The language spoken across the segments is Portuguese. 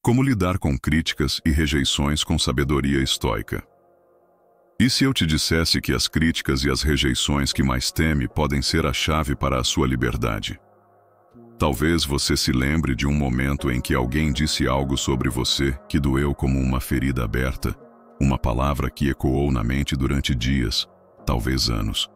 Como lidar com críticas e rejeições com sabedoria estoica? E se eu te dissesse que as críticas e as rejeições que mais teme podem ser a chave para a sua liberdade? Talvez você se lembre de um momento em que alguém disse algo sobre você que doeu como uma ferida aberta, uma palavra que ecoou na mente durante dias, talvez anos.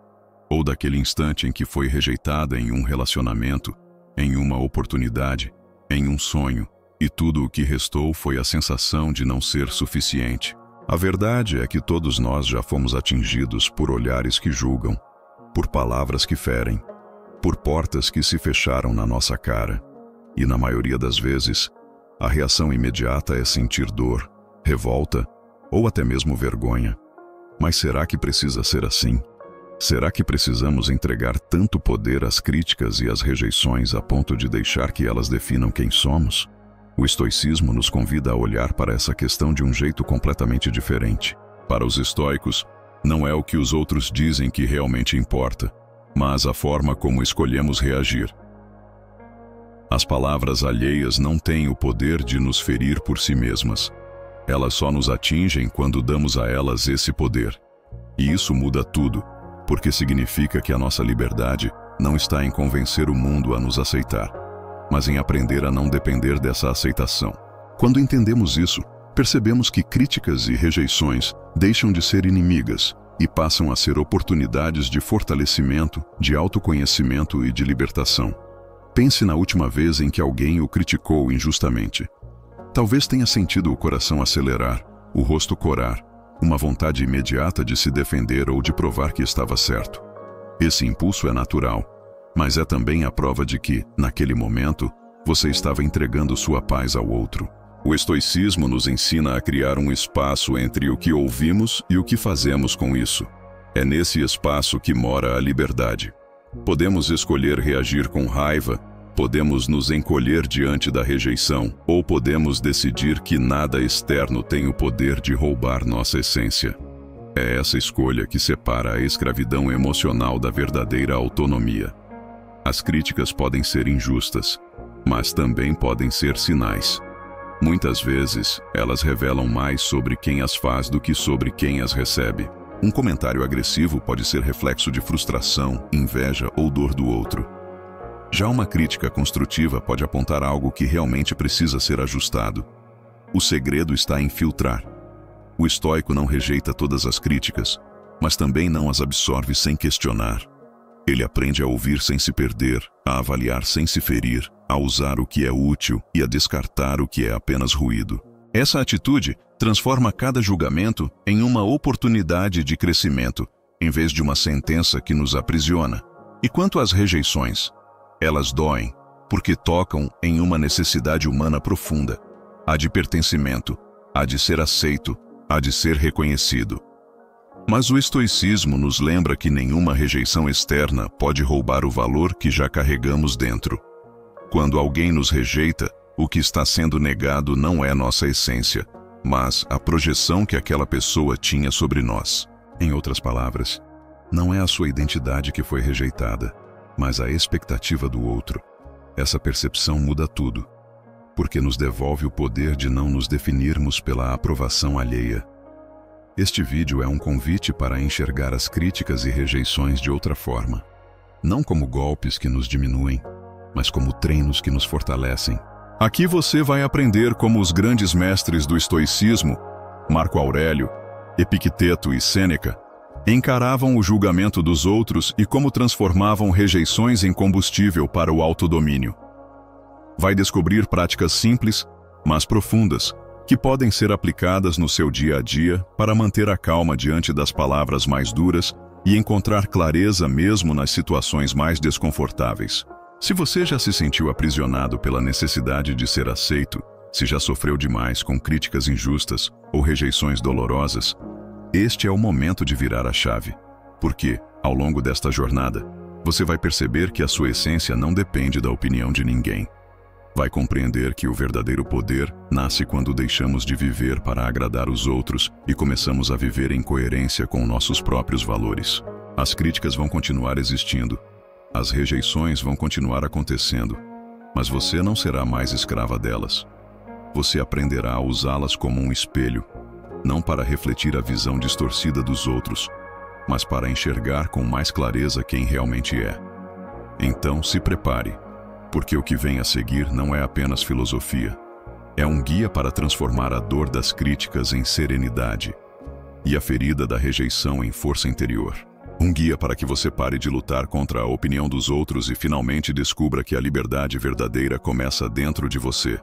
Ou daquele instante em que foi rejeitada em um relacionamento, em uma oportunidade, em um sonho, e tudo o que restou foi a sensação de não ser suficiente. A verdade é que todos nós já fomos atingidos por olhares que julgam, por palavras que ferem, por portas que se fecharam na nossa cara. E na maioria das vezes, a reação imediata é sentir dor, revolta ou até mesmo vergonha. Mas será que precisa ser assim? Será que precisamos entregar tanto poder às críticas e às rejeições a ponto de deixar que elas definam quem somos? O estoicismo nos convida a olhar para essa questão de um jeito completamente diferente. Para os estoicos, não é o que os outros dizem que realmente importa, mas a forma como escolhemos reagir. As palavras alheias não têm o poder de nos ferir por si mesmas. Elas só nos atingem quando damos a elas esse poder. E isso muda tudo, porque significa que a nossa liberdade não está em convencer o mundo a nos aceitar, mas em aprender a não depender dessa aceitação. Quando entendemos isso, percebemos que críticas e rejeições deixam de ser inimigas e passam a ser oportunidades de fortalecimento, de autoconhecimento e de libertação. Pense na última vez em que alguém o criticou injustamente. Talvez tenha sentido o coração acelerar, o rosto corar, uma vontade imediata de se defender ou de provar que estava certo. Esse impulso é natural, mas é também a prova de que, naquele momento, você estava entregando sua paz ao outro. O estoicismo nos ensina a criar um espaço entre o que ouvimos e o que fazemos com isso. É nesse espaço que mora a liberdade. Podemos escolher reagir com raiva, podemos nos encolher diante da rejeição, ou podemos decidir que nada externo tem o poder de roubar nossa essência. É essa escolha que separa a escravidão emocional da verdadeira autonomia. As críticas podem ser injustas, mas também podem ser sinais. Muitas vezes, elas revelam mais sobre quem as faz do que sobre quem as recebe. Um comentário agressivo pode ser reflexo de frustração, inveja ou dor do outro. Já uma crítica construtiva pode apontar algo que realmente precisa ser ajustado. O segredo está em filtrar. O estoico não rejeita todas as críticas, mas também não as absorve sem questionar. Ele aprende a ouvir sem se perder, a avaliar sem se ferir, a usar o que é útil e a descartar o que é apenas ruído. Essa atitude transforma cada julgamento em uma oportunidade de crescimento, em vez de uma sentença que nos aprisiona. E quanto às rejeições, elas doem, porque tocam em uma necessidade humana profunda, a de pertencimento, a de ser aceito, a de ser reconhecido. Mas o estoicismo nos lembra que nenhuma rejeição externa pode roubar o valor que já carregamos dentro. Quando alguém nos rejeita, o que está sendo negado não é nossa essência, mas a projeção que aquela pessoa tinha sobre nós. Em outras palavras, não é a sua identidade que foi rejeitada, mas a expectativa do outro. Essa percepção muda tudo, porque nos devolve o poder de não nos definirmos pela aprovação alheia. Este vídeo é um convite para enxergar as críticas e rejeições de outra forma. Não como golpes que nos diminuem, mas como treinos que nos fortalecem. Aqui você vai aprender como os grandes mestres do estoicismo, Marco Aurélio, Epicteto e Sêneca, encaravam o julgamento dos outros e como transformavam rejeições em combustível para o autodomínio. Vai descobrir práticas simples, mas profundas, que podem ser aplicadas no seu dia a dia para manter a calma diante das palavras mais duras e encontrar clareza mesmo nas situações mais desconfortáveis. Se você já se sentiu aprisionado pela necessidade de ser aceito, se já sofreu demais com críticas injustas ou rejeições dolorosas, este é o momento de virar a chave, porque, ao longo desta jornada, você vai perceber que a sua essência não depende da opinião de ninguém. Vai compreender que o verdadeiro poder nasce quando deixamos de viver para agradar os outros e começamos a viver em coerência com nossos próprios valores. As críticas vão continuar existindo, as rejeições vão continuar acontecendo, mas você não será mais escrava delas. você aprenderá a usá-las como um espelho, não para refletir a visão distorcida dos outros, mas para enxergar com mais clareza quem realmente é. Então, se prepare, porque o que vem a seguir não é apenas filosofia. É um guia para transformar a dor das críticas em serenidade e a ferida da rejeição em força interior. Um guia para que você pare de lutar contra a opinião dos outros e finalmente descubra que a liberdade verdadeira começa dentro de você.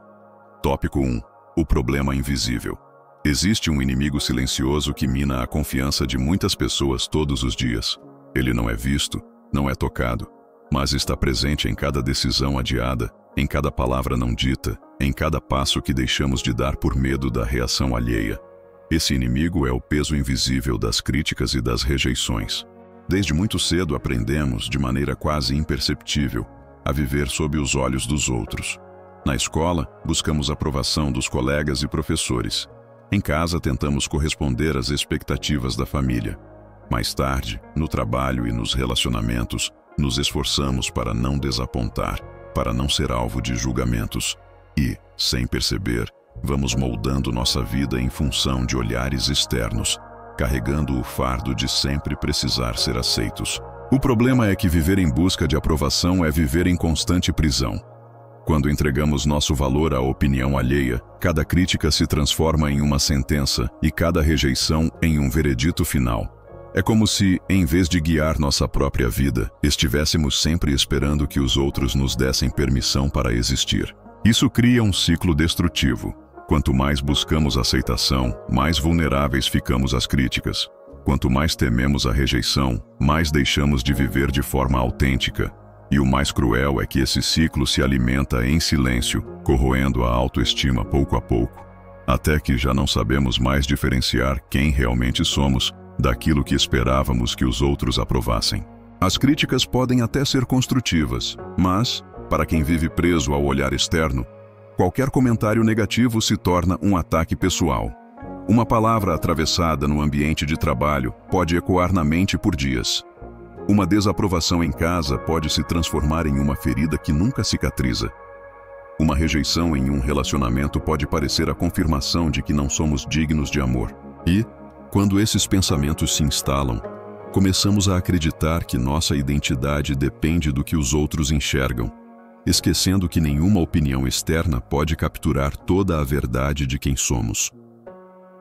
Tópico 1. O problema invisível. Existe um inimigo silencioso que mina a confiança de muitas pessoas todos os dias. Ele não é visto, não é tocado, mas está presente em cada decisão adiada, em cada palavra não dita, em cada passo que deixamos de dar por medo da reação alheia. Esse inimigo é o peso invisível das críticas e das rejeições. Desde muito cedo aprendemos, de maneira quase imperceptível, a viver sob os olhos dos outros. Na escola, buscamos a aprovação dos colegas e professores. Em casa, tentamos corresponder às expectativas da família. Mais tarde, no trabalho e nos relacionamentos, nos esforçamos para não desapontar, para não ser alvo de julgamentos. E, sem perceber, vamos moldando nossa vida em função de olhares externos, carregando o fardo de sempre precisar ser aceitos. O problema é que viver em busca de aprovação é viver em constante prisão. Quando entregamos nosso valor à opinião alheia, cada crítica se transforma em uma sentença e cada rejeição em um veredito final. É como se, em vez de guiar nossa própria vida, estivéssemos sempre esperando que os outros nos dessem permissão para existir. Isso cria um ciclo destrutivo. Quanto mais buscamos aceitação, mais vulneráveis ficamos às críticas. Quanto mais tememos a rejeição, mais deixamos de viver de forma autêntica. E o mais cruel é que esse ciclo se alimenta em silêncio, corroendo a autoestima pouco a pouco, até que já não sabemos mais diferenciar quem realmente somos daquilo que esperávamos que os outros aprovassem. As críticas podem até ser construtivas, mas, para quem vive preso ao olhar externo, qualquer comentário negativo se torna um ataque pessoal. Uma palavra atravessada no ambiente de trabalho pode ecoar na mente por dias. Uma desaprovação em casa pode se transformar em uma ferida que nunca cicatriza. Uma rejeição em um relacionamento pode parecer a confirmação de que não somos dignos de amor. E, quando esses pensamentos se instalam, começamos a acreditar que nossa identidade depende do que os outros enxergam, esquecendo que nenhuma opinião externa pode capturar toda a verdade de quem somos.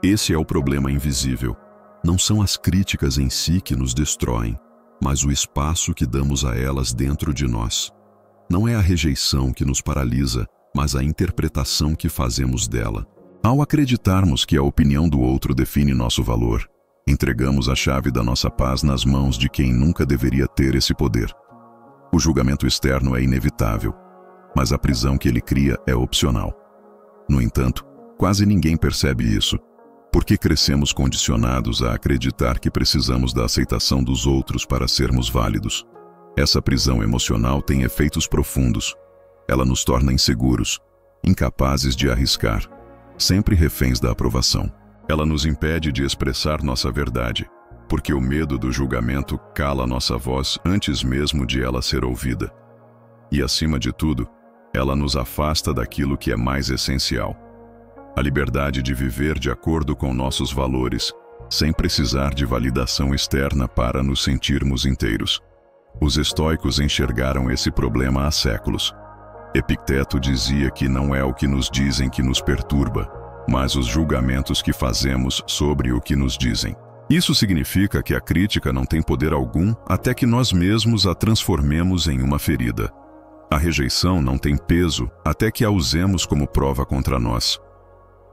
Esse é o problema invisível. Não são as críticas em si que nos destroem, mas o espaço que damos a elas dentro de nós. Não é a rejeição que nos paralisa, mas a interpretação que fazemos dela. Ao acreditarmos que a opinião do outro define nosso valor, entregamos a chave da nossa paz nas mãos de quem nunca deveria ter esse poder. O julgamento externo é inevitável, mas a prisão que ele cria é opcional. No entanto, quase ninguém percebe isso, porque crescemos condicionados a acreditar que precisamos da aceitação dos outros para sermos válidos. Essa prisão emocional tem efeitos profundos. Ela nos torna inseguros, incapazes de arriscar, sempre reféns da aprovação. Ela nos impede de expressar nossa verdade, porque o medo do julgamento cala nossa voz antes mesmo de ela ser ouvida. E, acima de tudo, ela nos afasta daquilo que é mais essencial: a liberdade de viver de acordo com nossos valores, sem precisar de validação externa para nos sentirmos inteiros. Os estoicos enxergaram esse problema há séculos. Epicteto dizia que não é o que nos dizem que nos perturba, mas os julgamentos que fazemos sobre o que nos dizem. Isso significa que a crítica não tem poder algum até que nós mesmos a transformemos em uma ferida. A rejeição não tem peso até que a usemos como prova contra nós.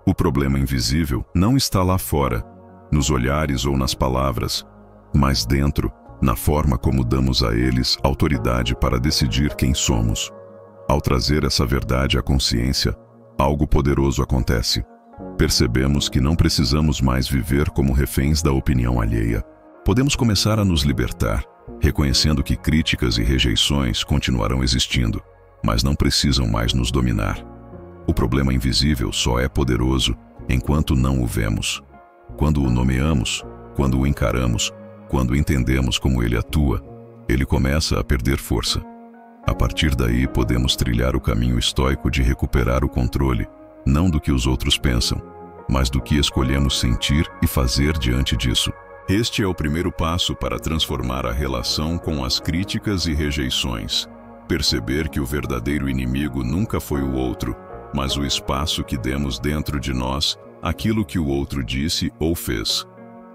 O problema invisível não está lá fora, nos olhares ou nas palavras, mas dentro, na forma como damos a eles autoridade para decidir quem somos. Ao trazer essa verdade à consciência, algo poderoso acontece. Percebemos que não precisamos mais viver como reféns da opinião alheia. Podemos começar a nos libertar, reconhecendo que críticas e rejeições continuarão existindo, mas não precisam mais nos dominar. O problema invisível só é poderoso enquanto não o vemos. Quando o nomeamos, quando o encaramos, quando entendemos como ele atua, ele começa a perder força. A partir daí, podemos trilhar o caminho estoico de recuperar o controle, não do que os outros pensam, mas do que escolhemos sentir e fazer diante disso. Este é o primeiro passo para transformar a relação com as críticas e rejeições. Perceber que o verdadeiro inimigo nunca foi o outro, mas o espaço que demos dentro de nós, aquilo que o outro disse ou fez.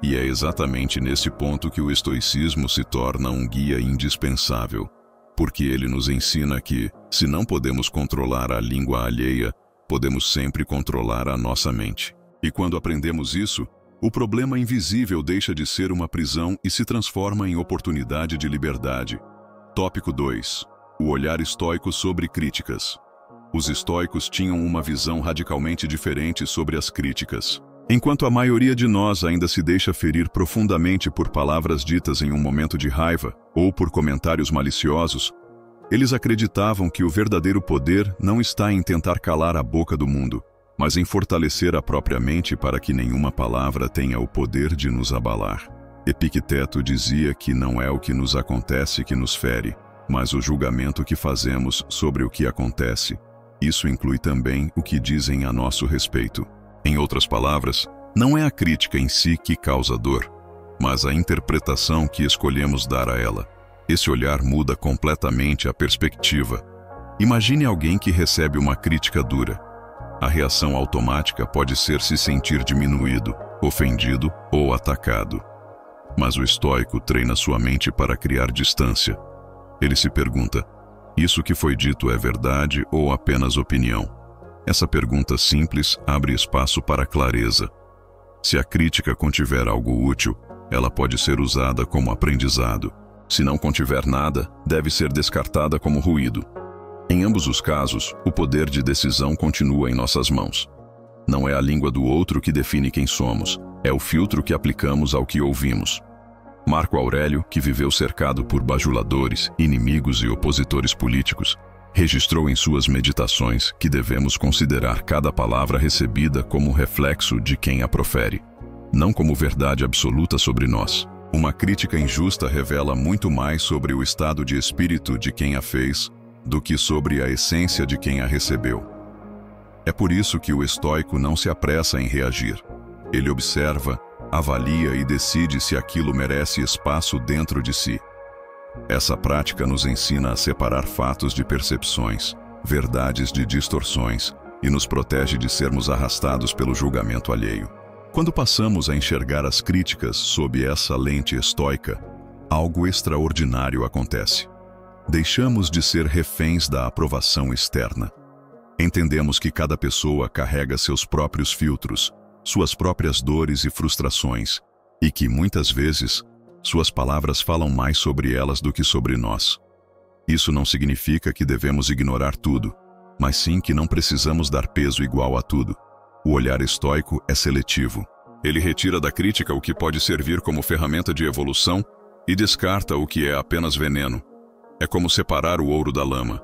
E é exatamente nesse ponto que o estoicismo se torna um guia indispensável, porque ele nos ensina que, se não podemos controlar a língua alheia, podemos sempre controlar a nossa mente. E quando aprendemos isso, o problema invisível deixa de ser uma prisão e se transforma em oportunidade de liberdade. Tópico 2. O olhar estoico sobre críticas. Os estoicos tinham uma visão radicalmente diferente sobre as críticas. Enquanto a maioria de nós ainda se deixa ferir profundamente por palavras ditas em um momento de raiva ou por comentários maliciosos, eles acreditavam que o verdadeiro poder não está em tentar calar a boca do mundo, mas em fortalecer a própria mente para que nenhuma palavra tenha o poder de nos abalar. Epicteto dizia que não é o que nos acontece que nos fere, mas o julgamento que fazemos sobre o que acontece. Isso inclui também o que dizem a nosso respeito. Em outras palavras, não é a crítica em si que causa dor, mas a interpretação que escolhemos dar a ela. Esse olhar muda completamente a perspectiva. Imagine alguém que recebe uma crítica dura. A reação automática pode ser se sentir diminuído, ofendido ou atacado. Mas o estoico treina sua mente para criar distância. Ele se pergunta: isso que foi dito é verdade ou apenas opinião? Essa pergunta simples abre espaço para clareza. Se a crítica contiver algo útil, ela pode ser usada como aprendizado. Se não contiver nada, deve ser descartada como ruído. Em ambos os casos, o poder de decisão continua em nossas mãos. Não é a língua do outro que define quem somos, é o filtro que aplicamos ao que ouvimos. Marco Aurélio, que viveu cercado por bajuladores, inimigos e opositores políticos, registrou em suas meditações que devemos considerar cada palavra recebida como reflexo de quem a profere, não como verdade absoluta sobre nós. Uma crítica injusta revela muito mais sobre o estado de espírito de quem a fez do que sobre a essência de quem a recebeu. É por isso que o estoico não se apressa em reagir. Ele observa, avalia e decide se aquilo merece espaço dentro de si. Essa prática nos ensina a separar fatos de percepções, verdades de distorções e nos protege de sermos arrastados pelo julgamento alheio. Quando passamos a enxergar as críticas sob essa lente estoica, algo extraordinário acontece. Deixamos de ser reféns da aprovação externa. Entendemos que cada pessoa carrega seus próprios filtros, suas próprias dores e frustrações, e que, muitas vezes, suas palavras falam mais sobre elas do que sobre nós. Isso não significa que devemos ignorar tudo, mas sim que não precisamos dar peso igual a tudo. O olhar estoico é seletivo. Ele retira da crítica o que pode servir como ferramenta de evolução e descarta o que é apenas veneno. É como separar o ouro da lama.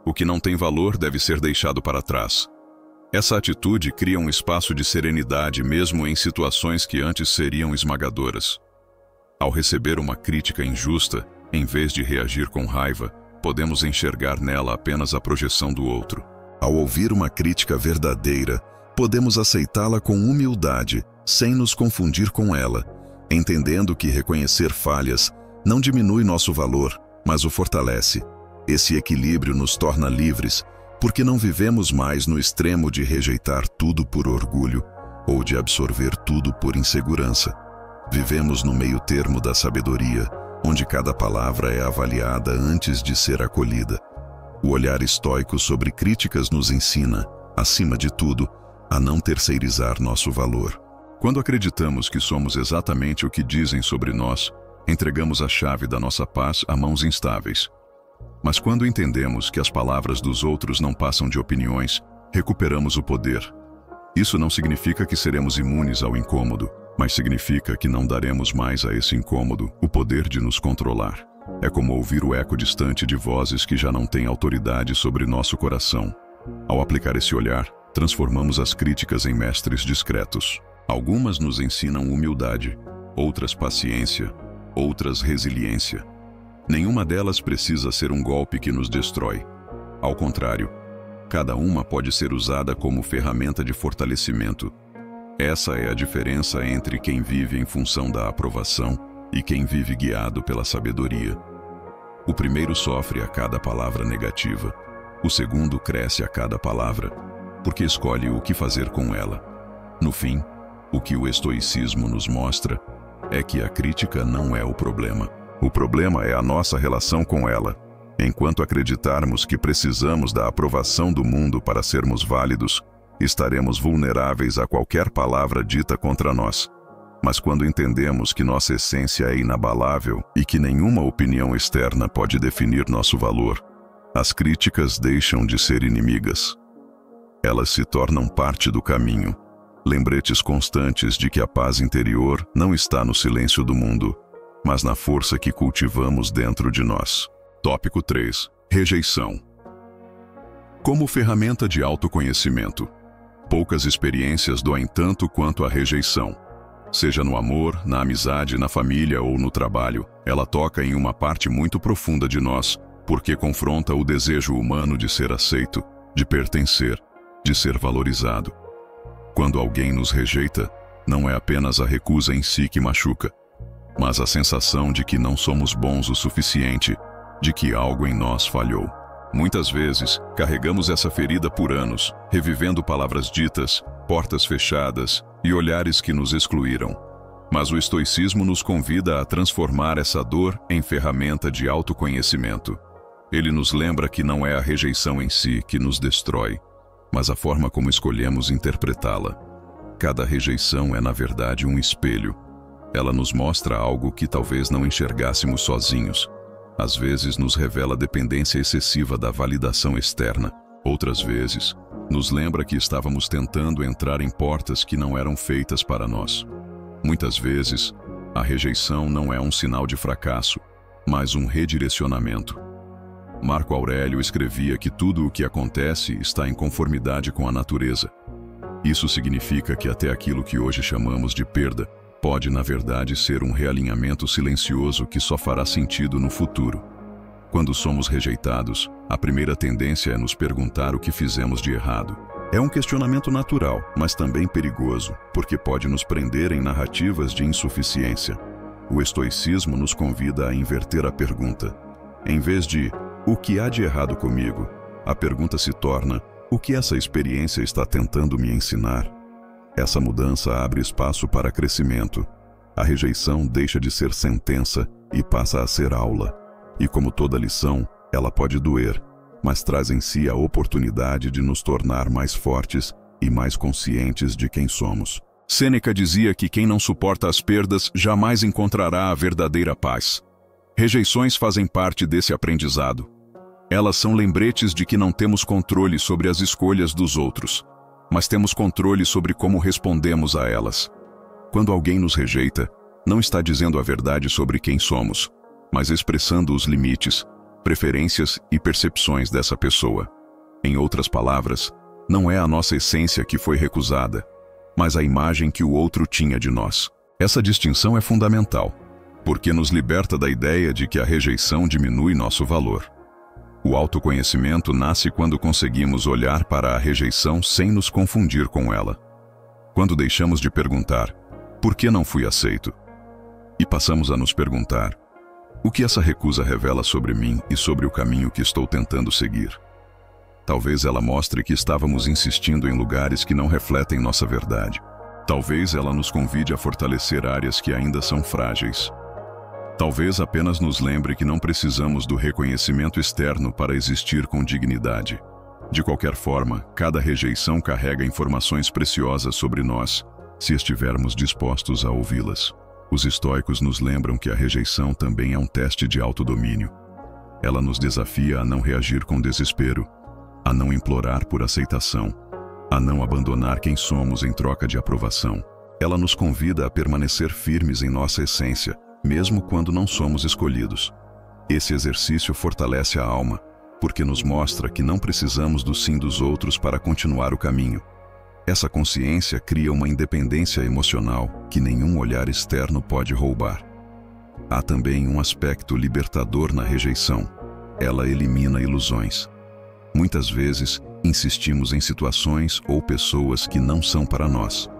O que não tem valor deve ser deixado para trás. Essa atitude cria um espaço de serenidade mesmo em situações que antes seriam esmagadoras. Ao receber uma crítica injusta, em vez de reagir com raiva, podemos enxergar nela apenas a projeção do outro. Ao ouvir uma crítica verdadeira, podemos aceitá-la com humildade, sem nos confundir com ela, entendendo que reconhecer falhas não diminui nosso valor, mas o fortalece. Esse equilíbrio nos torna livres, porque não vivemos mais no extremo de rejeitar tudo por orgulho ou de absorver tudo por insegurança. Vivemos no meio termo da sabedoria, onde cada palavra é avaliada antes de ser acolhida. O olhar estoico sobre críticas nos ensina, acima de tudo, a não terceirizar nosso valor. Quando acreditamos que somos exatamente o que dizem sobre nós, entregamos a chave da nossa paz a mãos instáveis. Mas quando entendemos que as palavras dos outros não passam de opiniões, recuperamos o poder. Isso não significa que seremos imunes ao incômodo, mas significa que não daremos mais a esse incômodo o poder de nos controlar. É como ouvir o eco distante de vozes que já não têm autoridade sobre nosso coração. Ao aplicar esse olhar, transformamos as críticas em mestres discretos. Algumas nos ensinam humildade, outras paciência, outras resiliência. Nenhuma delas precisa ser um golpe que nos destrói. Ao contrário, Cada uma pode ser usada como ferramenta de fortalecimento. Essa é a diferença entre quem vive em função da aprovação e quem vive guiado pela sabedoria. O primeiro sofre a cada palavra negativa. O segundo cresce a cada palavra, porque escolhe o que fazer com ela. No fim, o que o estoicismo nos mostra é que a crítica não é o problema. O problema é a nossa relação com ela. Enquanto acreditarmos que precisamos da aprovação do mundo para sermos válidos, estaremos vulneráveis a qualquer palavra dita contra nós. Mas quando entendemos que nossa essência é inabalável e que nenhuma opinião externa pode definir nosso valor, as críticas deixam de ser inimigas. Elas se tornam parte do caminho, lembretes constantes de que a paz interior não está no silêncio do mundo, mas na força que cultivamos dentro de nós. Tópico 3. Rejeição. Como ferramenta de autoconhecimento. Poucas experiências doem tanto quanto a rejeição. Seja no amor, na amizade, na família ou no trabalho, ela toca em uma parte muito profunda de nós, porque confronta o desejo humano de ser aceito, de pertencer, de ser valorizado. Quando alguém nos rejeita, não é apenas a recusa em si que machuca, mas a sensação de que não somos bons o suficiente, de que algo em nós falhou. Muitas vezes, carregamos essa ferida por anos, revivendo palavras ditas, portas fechadas e olhares que nos excluíram. Mas o estoicismo nos convida a transformar essa dor em ferramenta de autoconhecimento. Ele nos lembra que não é a rejeição em si que nos destrói, mas a forma como escolhemos interpretá-la. Cada rejeição é, na verdade, um espelho. Ela nos mostra algo que talvez não enxergássemos sozinhos. Às vezes nos revela dependência excessiva da validação externa. Outras vezes, nos lembra que estávamos tentando entrar em portas que não eram feitas para nós. Muitas vezes, a rejeição não é um sinal de fracasso, mas um redirecionamento. Marco Aurélio escrevia que tudo o que acontece está em conformidade com a natureza. Isso significa que até aquilo que hoje chamamos de perda pode, na verdade, ser um realinhamento silencioso que só fará sentido no futuro. Quando somos rejeitados, a primeira tendência é nos perguntar o que fizemos de errado. É um questionamento natural, mas também perigoso, porque pode nos prender em narrativas de insuficiência. O estoicismo nos convida a inverter a pergunta. Em vez de "o que há de errado comigo?", a pergunta se torna "o que essa experiência está tentando me ensinar?". Essa mudança abre espaço para crescimento. A rejeição deixa de ser sentença e passa a ser aula. E como toda lição, ela pode doer, mas traz em si a oportunidade de nos tornar mais fortes e mais conscientes de quem somos. Sêneca dizia que quem não suporta as perdas jamais encontrará a verdadeira paz. Rejeições fazem parte desse aprendizado. Elas são lembretes de que não temos controle sobre as escolhas dos outros, mas temos controle sobre como respondemos a elas. Quando alguém nos rejeita, não está dizendo a verdade sobre quem somos, mas expressando os limites, preferências e percepções dessa pessoa. Em outras palavras, não é a nossa essência que foi recusada, mas a imagem que o outro tinha de nós. Essa distinção é fundamental, porque nos liberta da ideia de que a rejeição diminui nosso valor. O autoconhecimento nasce quando conseguimos olhar para a rejeição sem nos confundir com ela. Quando deixamos de perguntar, "por que não fui aceito?", e passamos a nos perguntar, "o que essa recusa revela sobre mim e sobre o caminho que estou tentando seguir?". Talvez ela mostre que estávamos insistindo em lugares que não refletem nossa verdade. Talvez ela nos convide a fortalecer áreas que ainda são frágeis. Talvez apenas nos lembre que não precisamos do reconhecimento externo para existir com dignidade. De qualquer forma, cada rejeição carrega informações preciosas sobre nós, se estivermos dispostos a ouvi-las. Os estoicos nos lembram que a rejeição também é um teste de autodomínio. Ela nos desafia a não reagir com desespero, a não implorar por aceitação, a não abandonar quem somos em troca de aprovação. Ela nos convida a permanecer firmes em nossa essência, mesmo quando não somos escolhidos. Esse exercício fortalece a alma, porque nos mostra que não precisamos do sim dos outros para continuar o caminho. Essa consciência cria uma independência emocional que nenhum olhar externo pode roubar. Há também um aspecto libertador na rejeição. Ela elimina ilusões. Muitas vezes, Insistimos em situações ou pessoas que não são para nós.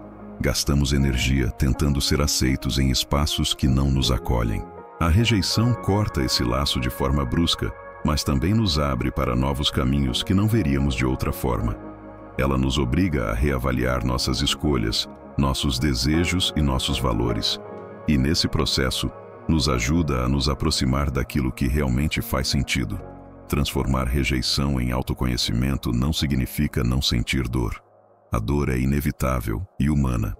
Gastamos energia tentando ser aceitos em espaços que não nos acolhem. A rejeição corta esse laço de forma brusca, mas também nos abre para novos caminhos que não veríamos de outra forma. Ela nos obriga a reavaliar nossas escolhas, nossos desejos e nossos valores. E nesse processo, nos ajuda a nos aproximar daquilo que realmente faz sentido. Transformar rejeição em autoconhecimento não significa não sentir dor. A dor é inevitável e humana,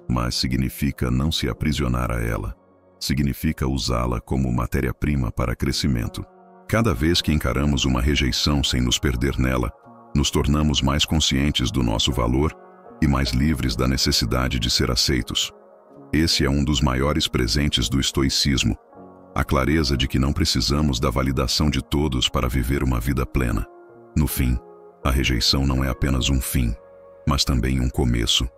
mas significa não se aprisionar a ela. Significa usá-la como matéria-prima para crescimento. Cada vez que encaramos uma rejeição sem nos perder nela, nos tornamos mais conscientes do nosso valor e mais livres da necessidade de ser aceitos. Esse é um dos maiores presentes do estoicismo, a clareza de que não precisamos da validação de todos para viver uma vida plena. No fim, a rejeição não é apenas um fim, mas também um começo.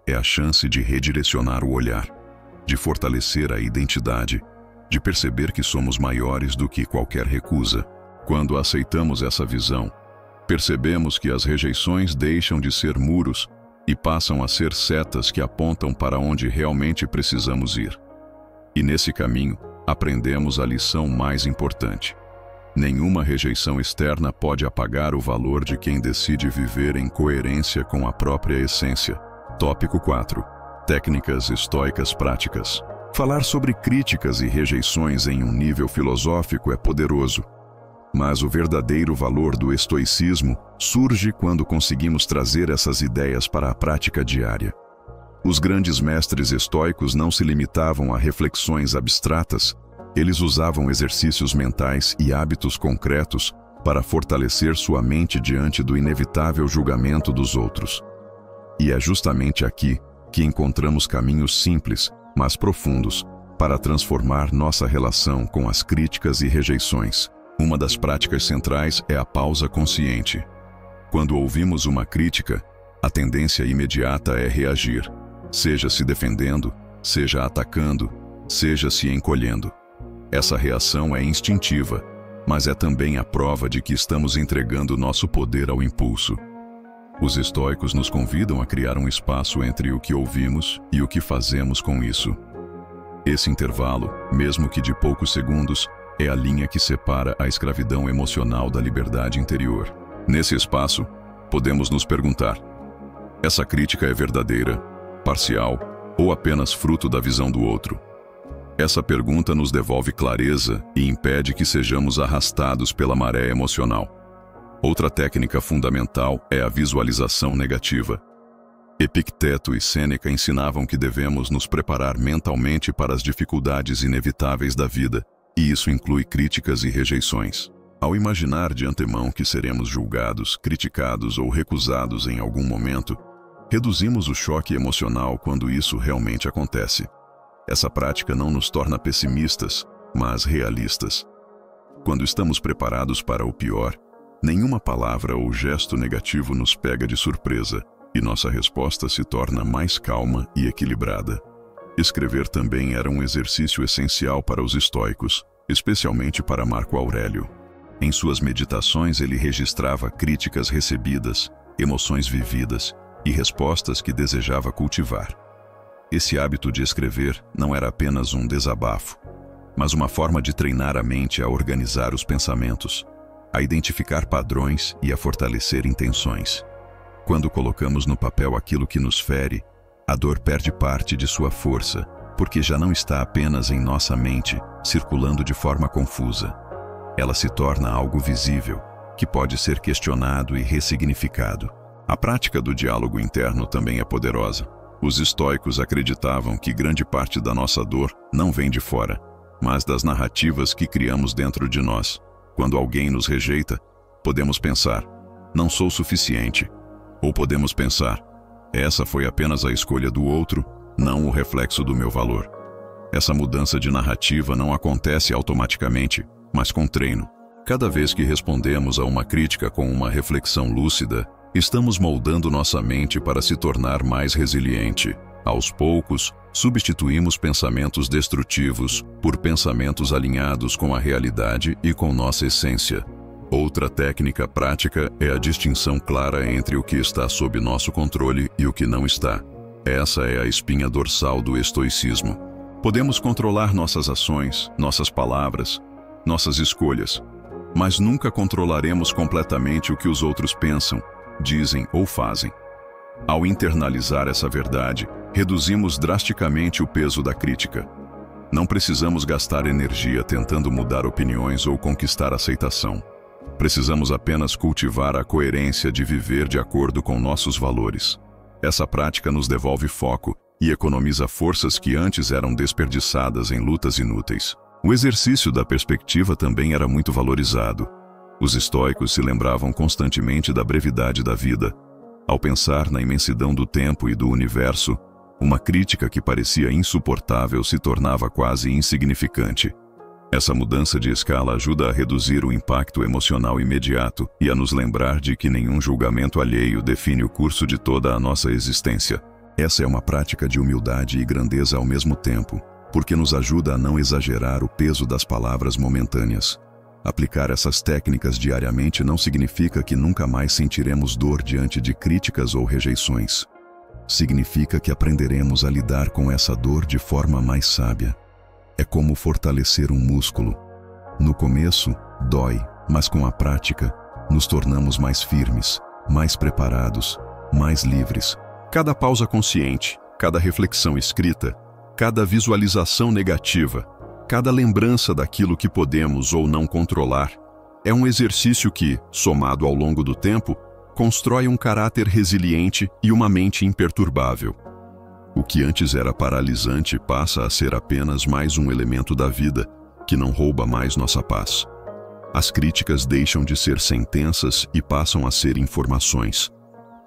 É a chance de redirecionar o olhar, de fortalecer a identidade, de perceber que somos maiores do que qualquer recusa. Quando aceitamos essa visão, percebemos que as rejeições deixam de ser muros e passam a ser setas que apontam para onde realmente precisamos ir. E nesse caminho, aprendemos a lição mais importante. Nenhuma rejeição externa pode apagar o valor de quem decide viver em coerência com a própria essência. Tópico 4. Técnicas estoicas práticas. Falar sobre críticas e rejeições em um nível filosófico é poderoso, mas o verdadeiro valor do estoicismo surge quando conseguimos trazer essas ideias para a prática diária. Os grandes mestres estoicos não se limitavam a reflexões abstratas, eles usavam exercícios mentais e hábitos concretos para fortalecer sua mente diante do inevitável julgamento dos outros. E é justamente aqui que encontramos caminhos simples, mas profundos, para transformar nossa relação com as críticas e rejeições. Uma das práticas centrais é a pausa consciente. Quando ouvimos uma crítica, a tendência imediata é reagir, seja se defendendo, seja atacando, seja se encolhendo. Essa reação é instintiva, mas é também a prova de que estamos entregando nosso poder ao impulso. Os estoicos nos convidam a criar um espaço entre o que ouvimos e o que fazemos com isso. Esse intervalo, mesmo que de poucos segundos, é a linha que separa a escravidão emocional da liberdade interior. Nesse espaço, podemos nos perguntar: essa crítica é verdadeira, parcial ou apenas fruto da visão do outro? Essa pergunta nos devolve clareza e impede que sejamos arrastados pela maré emocional. Outra técnica fundamental é a visualização negativa. Epicteto e Sêneca ensinavam que devemos nos preparar mentalmente para as dificuldades inevitáveis da vida, e isso inclui críticas e rejeições. Ao imaginar de antemão que seremos julgados, criticados ou recusados em algum momento, reduzimos o choque emocional quando isso realmente acontece. Essa prática não nos torna pessimistas, mas realistas. Quando estamos preparados para o pior, nenhuma palavra ou gesto negativo nos pega de surpresa, e nossa resposta se torna mais calma e equilibrada. Escrever também era um exercício essencial para os estoicos, especialmente para Marco Aurélio. Em suas meditações ele registrava críticas recebidas, emoções vividas e respostas que desejava cultivar. Esse hábito de escrever não era apenas um desabafo, mas uma forma de treinar a mente a organizar os pensamentos, a identificar padrões e a fortalecer intenções. Quando colocamos no papel aquilo que nos fere, a dor perde parte de sua força, porque já não está apenas em nossa mente, circulando de forma confusa. Ela se torna algo visível, que pode ser questionado e ressignificado. A prática do diálogo interno também é poderosa. Os estoicos acreditavam que grande parte da nossa dor não vem de fora, mas das narrativas que criamos dentro de nós. Quando alguém nos rejeita, podemos pensar: não sou suficiente. Ou podemos pensar: essa foi apenas a escolha do outro, não o reflexo do meu valor. Essa mudança de narrativa não acontece automaticamente, mas com treino. Cada vez que respondemos a uma crítica com uma reflexão lúcida, estamos moldando nossa mente para se tornar mais resiliente. Aos poucos, substituímos pensamentos destrutivos por pensamentos alinhados com a realidade e com nossa essência. Outra técnica prática é a distinção clara entre o que está sob nosso controle e o que não está. Essa é a espinha dorsal do estoicismo. Podemos controlar nossas ações, nossas palavras, nossas escolhas, mas nunca controlaremos completamente o que os outros pensam, dizem ou fazem. Ao internalizar essa verdade, reduzimos drasticamente o peso da crítica. Não precisamos gastar energia tentando mudar opiniões ou conquistar aceitação. Precisamos apenas cultivar a coerência de viver de acordo com nossos valores. Essa prática nos devolve foco e economiza forças que antes eram desperdiçadas em lutas inúteis. O exercício da perspectiva também era muito valorizado. Os estoicos se lembravam constantemente da brevidade da vida. Ao pensar na imensidão do tempo e do universo, uma crítica que parecia insuportável se tornava quase insignificante. Essa mudança de escala ajuda a reduzir o impacto emocional imediato e a nos lembrar de que nenhum julgamento alheio define o curso de toda a nossa existência. Essa é uma prática de humildade e grandeza ao mesmo tempo, porque nos ajuda a não exagerar o peso das palavras momentâneas. Aplicar essas técnicas diariamente não significa que nunca mais sentiremos dor diante de críticas ou rejeições. Significa que aprenderemos a lidar com essa dor de forma mais sábia. É como fortalecer um músculo. No começo, dói, mas com a prática, nos tornamos mais firmes, mais preparados, mais livres. Cada pausa consciente, cada reflexão escrita, cada visualização negativa, cada lembrança daquilo que podemos ou não controlar, é um exercício que, somado ao longo do tempo, constrói um caráter resiliente e uma mente imperturbável. O que antes era paralisante passa a ser apenas mais um elemento da vida, que não rouba mais nossa paz. As críticas deixam de ser sentenças e passam a ser informações.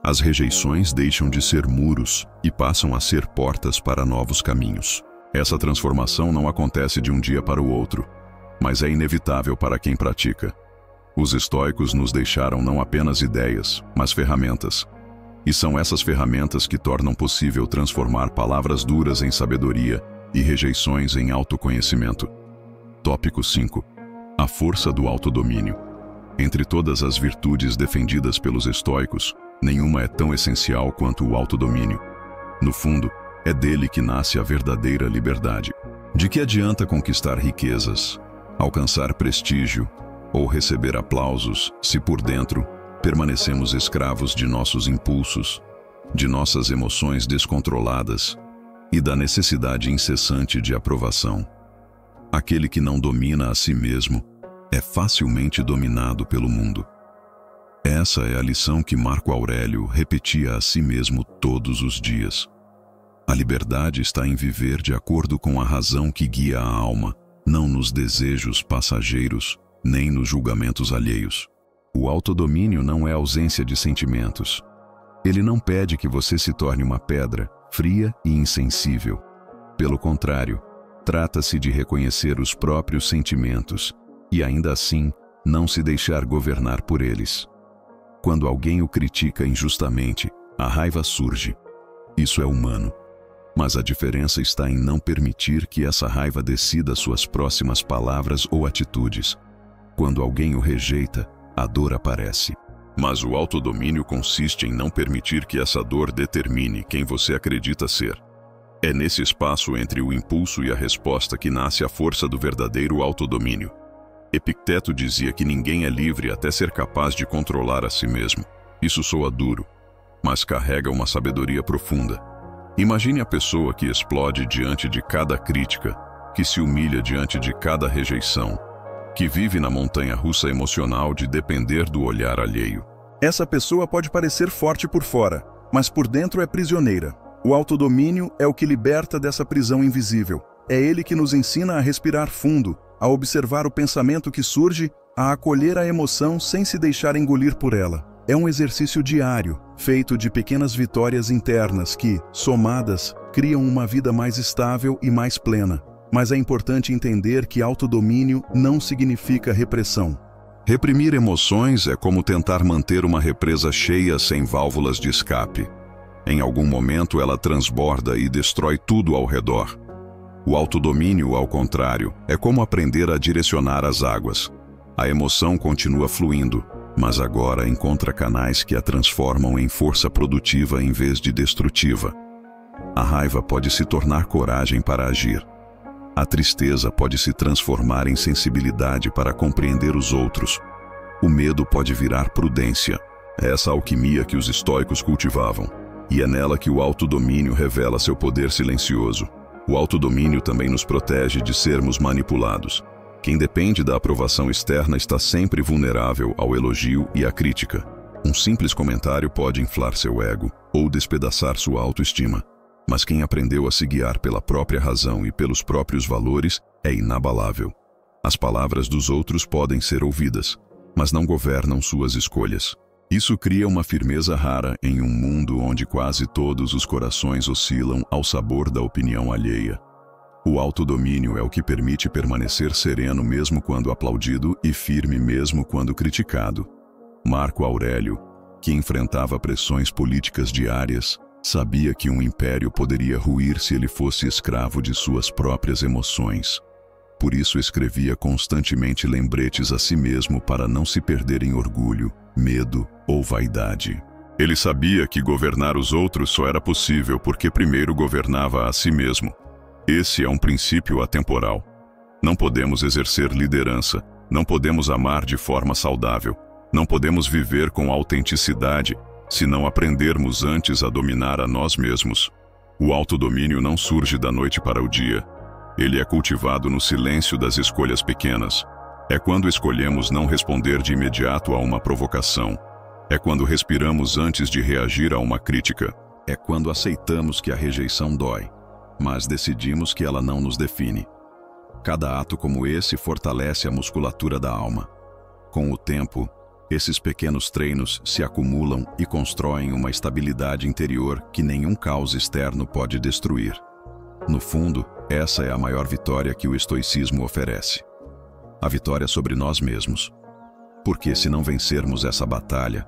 As rejeições deixam de ser muros e passam a ser portas para novos caminhos. Essa transformação não acontece de um dia para o outro, mas é inevitável para quem pratica. Os estoicos nos deixaram não apenas ideias, mas ferramentas. E são essas ferramentas que tornam possível transformar palavras duras em sabedoria e rejeições em autoconhecimento. Tópico 5. A força do autodomínio. Entre todas as virtudes defendidas pelos estoicos, nenhuma é tão essencial quanto o autodomínio. No fundo, é dele que nasce a verdadeira liberdade. De que adianta conquistar riquezas, alcançar prestígio ou receber aplausos se por dentro permanecemos escravos de nossos impulsos, de nossas emoções descontroladas e da necessidade incessante de aprovação? Aquele que não domina a si mesmo é facilmente dominado pelo mundo. Essa é a lição que Marco Aurélio repetia a si mesmo todos os dias. A liberdade está em viver de acordo com a razão que guia a alma, não nos desejos passageiros, nem nos julgamentos alheios. O autodomínio não é ausência de sentimentos. Ele não pede que você se torne uma pedra, fria e insensível. Pelo contrário, trata-se de reconhecer os próprios sentimentos e, ainda assim, não se deixar governar por eles. Quando alguém o critica injustamente, a raiva surge. Isso é humano. Mas a diferença está em não permitir que essa raiva decida suas próximas palavras ou atitudes. Quando alguém o rejeita, a dor aparece. Mas o autodomínio consiste em não permitir que essa dor determine quem você acredita ser. É nesse espaço entre o impulso e a resposta que nasce a força do verdadeiro autodomínio. Epicteto dizia que ninguém é livre até ser capaz de controlar a si mesmo. Isso soa duro, mas carrega uma sabedoria profunda. Imagine a pessoa que explode diante de cada crítica, que se humilha diante de cada rejeição, que vive na montanha-russa emocional de depender do olhar alheio. Essa pessoa pode parecer forte por fora, mas por dentro é prisioneira. O autodomínio é o que liberta dessa prisão invisível. É ele que nos ensina a respirar fundo, a observar o pensamento que surge, a acolher a emoção sem se deixar engolir por ela. É um exercício diário, feito de pequenas vitórias internas que, somadas, criam uma vida mais estável e mais plena. Mas é importante entender que autodomínio não significa repressão. Reprimir emoções é como tentar manter uma represa cheia sem válvulas de escape. Em algum momento ela transborda e destrói tudo ao redor. O autodomínio, ao contrário, é como aprender a direcionar as águas. A emoção continua fluindo, mas agora encontra canais que a transformam em força produtiva em vez de destrutiva. A raiva pode se tornar coragem para agir. A tristeza pode se transformar em sensibilidade para compreender os outros. O medo pode virar prudência. É essa alquimia que os estoicos cultivavam, e é nela que o autodomínio revela seu poder silencioso. O autodomínio também nos protege de sermos manipulados. Quem depende da aprovação externa está sempre vulnerável ao elogio e à crítica. Um simples comentário pode inflar seu ego ou despedaçar sua autoestima. Mas quem aprendeu a se guiar pela própria razão e pelos próprios valores é inabalável. As palavras dos outros podem ser ouvidas, mas não governam suas escolhas. Isso cria uma firmeza rara em um mundo onde quase todos os corações oscilam ao sabor da opinião alheia. O autodomínio é o que permite permanecer sereno mesmo quando aplaudido e firme mesmo quando criticado. Marco Aurélio, que enfrentava pressões políticas diárias, sabia que um império poderia ruir se ele fosse escravo de suas próprias emoções. Por isso escrevia constantemente lembretes a si mesmo para não se perder em orgulho, medo ou vaidade. Ele sabia que governar os outros só era possível porque primeiro governava a si mesmo. Esse é um princípio atemporal. Não podemos exercer liderança, não podemos amar de forma saudável, não podemos viver com autenticidade se não aprendermos antes a dominar a nós mesmos. O autodomínio não surge da noite para o dia. Ele é cultivado no silêncio das escolhas pequenas. É quando escolhemos não responder de imediato a uma provocação. É quando respiramos antes de reagir a uma crítica. É quando aceitamos que a rejeição dói, mas decidimos que ela não nos define. Cada ato como esse fortalece a musculatura da alma. Com o tempo, esses pequenos treinos se acumulam e constroem uma estabilidade interior que nenhum caos externo pode destruir. No fundo, essa é a maior vitória que o estoicismo oferece. A vitória sobre nós mesmos. Porque se não vencermos essa batalha,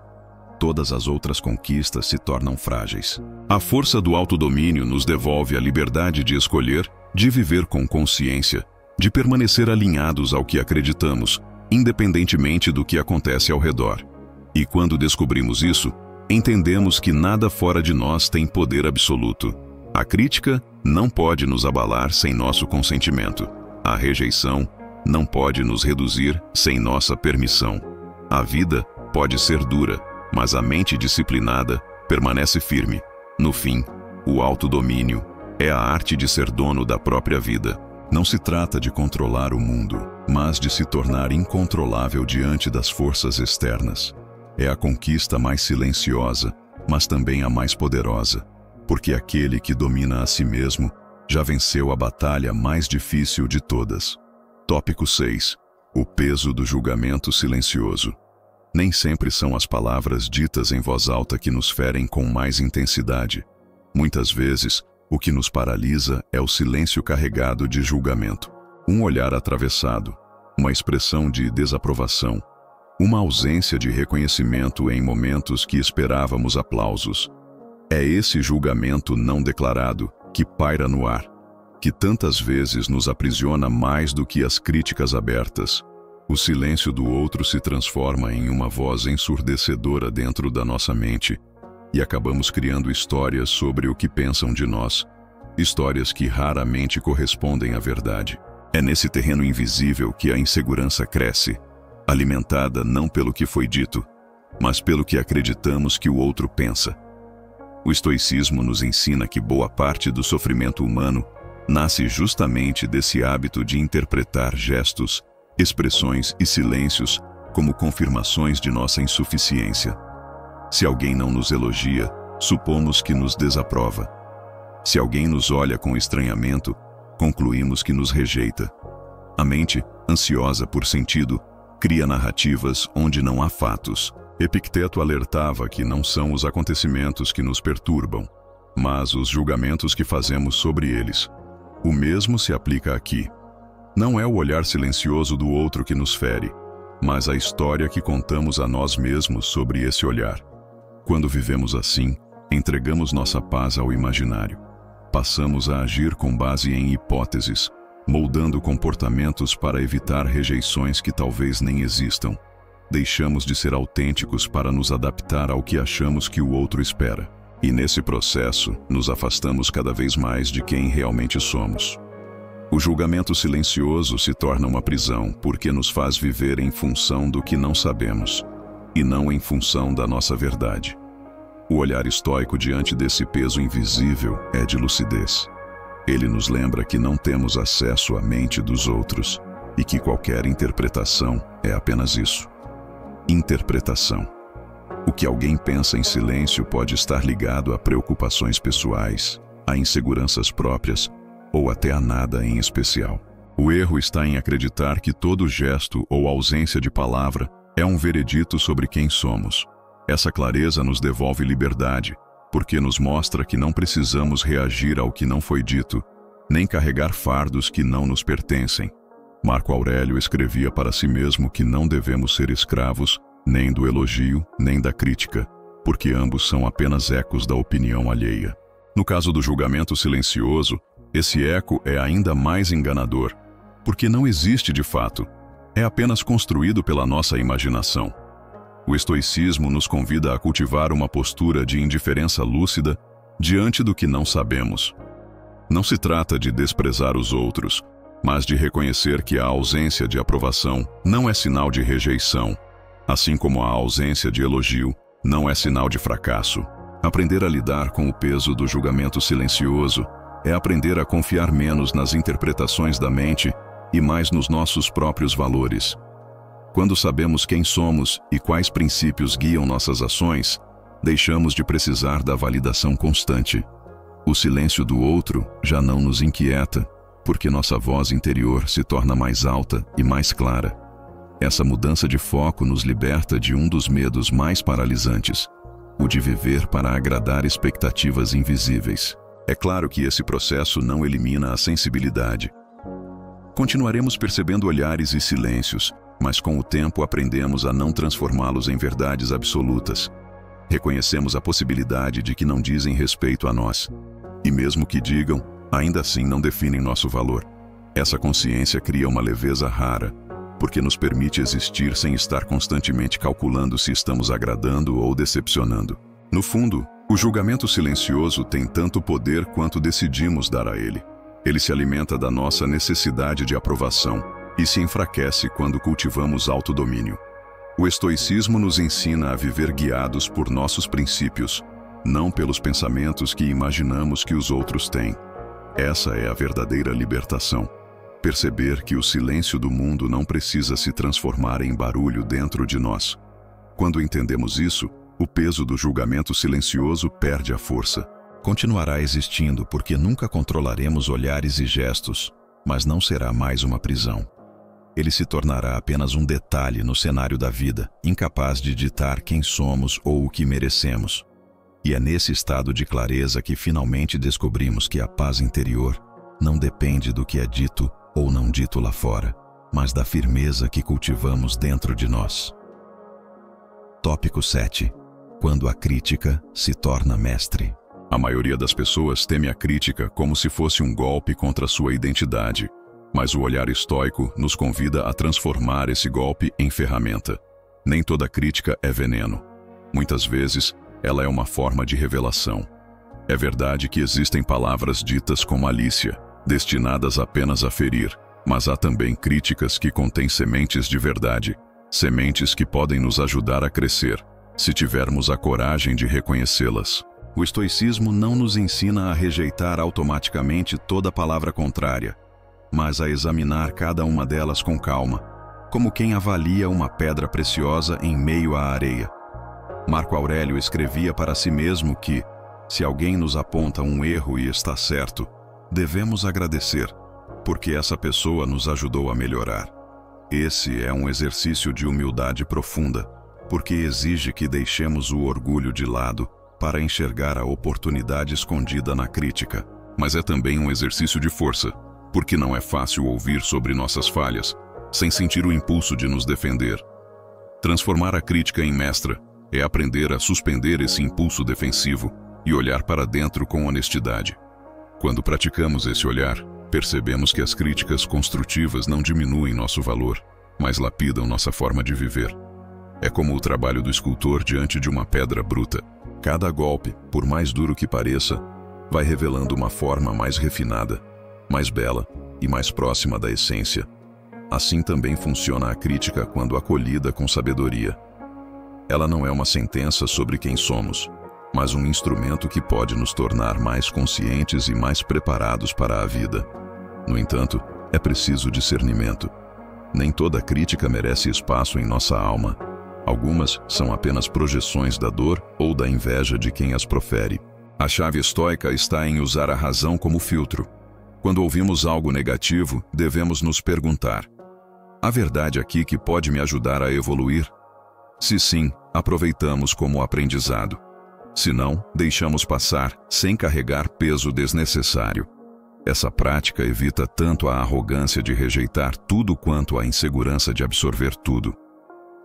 todas as outras conquistas se tornam frágeis. A força do autodomínio nos devolve a liberdade de escolher, de viver com consciência, de permanecer alinhados ao que acreditamos, independentemente do que acontece ao redor. E quando descobrimos isso, entendemos que nada fora de nós tem poder absoluto. A crítica não pode nos abalar sem nosso consentimento. A rejeição não pode nos reduzir sem nossa permissão. A vida pode ser dura, mas a mente disciplinada permanece firme. No fim, o autodomínio é a arte de ser dono da própria vida. Não se trata de controlar o mundo, mas de se tornar incontrolável diante das forças externas. É a conquista mais silenciosa, mas também a mais poderosa, porque aquele que domina a si mesmo já venceu a batalha mais difícil de todas. Tópico 6. O peso do julgamento silencioso. Nem sempre são as palavras ditas em voz alta que nos ferem com mais intensidade. Muitas vezes, o que nos paralisa é o silêncio carregado de julgamento. Um olhar atravessado, uma expressão de desaprovação, uma ausência de reconhecimento em momentos que esperávamos aplausos. É esse julgamento não declarado que paira no ar, que tantas vezes nos aprisiona mais do que as críticas abertas. O silêncio do outro se transforma em uma voz ensurdecedora dentro da nossa mente, e acabamos criando histórias sobre o que pensam de nós, histórias que raramente correspondem à verdade. É nesse terreno invisível que a insegurança cresce, alimentada não pelo que foi dito, mas pelo que acreditamos que o outro pensa. O estoicismo nos ensina que boa parte do sofrimento humano nasce justamente desse hábito de interpretar gestos, expressões e silêncios como confirmações de nossa insuficiência. Se alguém não nos elogia, supomos que nos desaprova. Se alguém nos olha com estranhamento, concluímos que nos rejeita. A mente, ansiosa por sentido, cria narrativas onde não há fatos. Epicteto alertava que não são os acontecimentos que nos perturbam, mas os julgamentos que fazemos sobre eles. O mesmo se aplica aqui. Não é o olhar silencioso do outro que nos fere, mas a história que contamos a nós mesmos sobre esse olhar. Quando vivemos assim, entregamos nossa paz ao imaginário. Passamos a agir com base em hipóteses, moldando comportamentos para evitar rejeições que talvez nem existam. Deixamos de ser autênticos para nos adaptar ao que achamos que o outro espera. E nesse processo, nos afastamos cada vez mais de quem realmente somos. O julgamento silencioso se torna uma prisão porque nos faz viver em função do que não sabemos, e não em função da nossa verdade. O olhar estoico diante desse peso invisível é de lucidez. Ele nos lembra que não temos acesso à mente dos outros e que qualquer interpretação é apenas isso. Interpretação. O que alguém pensa em silêncio pode estar ligado a preocupações pessoais, a inseguranças próprias ou até a nada em especial. O erro está em acreditar que todo gesto ou ausência de palavra é um veredito sobre quem somos. Essa clareza nos devolve liberdade, porque nos mostra que não precisamos reagir ao que não foi dito, nem carregar fardos que não nos pertencem. Marco Aurélio escrevia para si mesmo que não devemos ser escravos nem do elogio, nem da crítica, porque ambos são apenas ecos da opinião alheia. No caso do julgamento silencioso, esse eco é ainda mais enganador, porque não existe de fato, é apenas construído pela nossa imaginação. O estoicismo nos convida a cultivar uma postura de indiferença lúcida diante do que não sabemos. Não se trata de desprezar os outros, mas de reconhecer que a ausência de aprovação não é sinal de rejeição, assim como a ausência de elogio não é sinal de fracasso. Aprender a lidar com o peso do julgamento silencioso é aprender a confiar menos nas interpretações da mente e mais nos nossos próprios valores. Quando sabemos quem somos e quais princípios guiam nossas ações, deixamos de precisar da validação constante. O silêncio do outro já não nos inquieta, porque nossa voz interior se torna mais alta e mais clara. Essa mudança de foco nos liberta de um dos medos mais paralisantes, o de viver para agradar expectativas invisíveis. É claro que esse processo não elimina a sensibilidade. Continuaremos percebendo olhares e silêncios, mas com o tempo aprendemos a não transformá-los em verdades absolutas. Reconhecemos a possibilidade de que não dizem respeito a nós. E mesmo que digam, ainda assim não definem nosso valor. Essa consciência cria uma leveza rara, porque nos permite existir sem estar constantemente calculando se estamos agradando ou decepcionando. No fundo, o julgamento silencioso tem tanto poder quanto decidimos dar a ele. Ele se alimenta da nossa necessidade de aprovação e se enfraquece quando cultivamos autodomínio. O estoicismo nos ensina a viver guiados por nossos princípios, não pelos pensamentos que imaginamos que os outros têm. Essa é a verdadeira libertação. Perceber que o silêncio do mundo não precisa se transformar em barulho dentro de nós. Quando entendemos isso, o peso do julgamento silencioso perde a força. Continuará existindo porque nunca controlaremos olhares e gestos, mas não será mais uma prisão. Ele se tornará apenas um detalhe no cenário da vida, incapaz de ditar quem somos ou o que merecemos. E é nesse estado de clareza que finalmente descobrimos que a paz interior não depende do que é dito ou não dito lá fora, mas da firmeza que cultivamos dentro de nós. Tópico 7. Quando a crítica se torna mestre. A maioria das pessoas teme a crítica como se fosse um golpe contra sua identidade, mas o olhar estoico nos convida a transformar esse golpe em ferramenta. Nem toda crítica é veneno. Muitas vezes, ela é uma forma de revelação. É verdade que existem palavras ditas com malícia, destinadas apenas a ferir, mas há também críticas que contêm sementes de verdade, sementes que podem nos ajudar a crescer, se tivermos a coragem de reconhecê-las. O estoicismo não nos ensina a rejeitar automaticamente toda palavra contrária, mas a examinar cada uma delas com calma, como quem avalia uma pedra preciosa em meio à areia. Marco Aurélio escrevia para si mesmo que, se alguém nos aponta um erro e está certo, devemos agradecer, porque essa pessoa nos ajudou a melhorar. Esse é um exercício de humildade profunda, porque exige que deixemos o orgulho de lado para enxergar a oportunidade escondida na crítica. Mas é também um exercício de força, porque não é fácil ouvir sobre nossas falhas, sem sentir o impulso de nos defender. Transformar a crítica em mestra é aprender a suspender esse impulso defensivo e olhar para dentro com honestidade. Quando praticamos esse olhar, Percebemos que as críticas construtivas não diminuem nosso valor, mas lapidam nossa forma de viver. É como o trabalho do escultor diante de uma pedra bruta. Cada golpe, por mais duro que pareça, vai revelando uma forma mais refinada, mais bela e mais próxima da essência. Assim também funciona a crítica quando acolhida com sabedoria. Ela não é uma sentença sobre quem somos, mas um instrumento que pode nos tornar mais conscientes e mais preparados para a vida. No entanto, é preciso discernimento. Nem toda crítica merece espaço em nossa alma. Algumas são apenas projeções da dor ou da inveja de quem as profere. A chave estoica está em usar a razão como filtro. Quando ouvimos algo negativo, devemos nos perguntar: há verdade aqui que pode me ajudar a evoluir? Se sim, aproveitamos como aprendizado. Se não, deixamos passar, sem carregar peso desnecessário. Essa prática evita tanto a arrogância de rejeitar tudo quanto a insegurança de absorver tudo.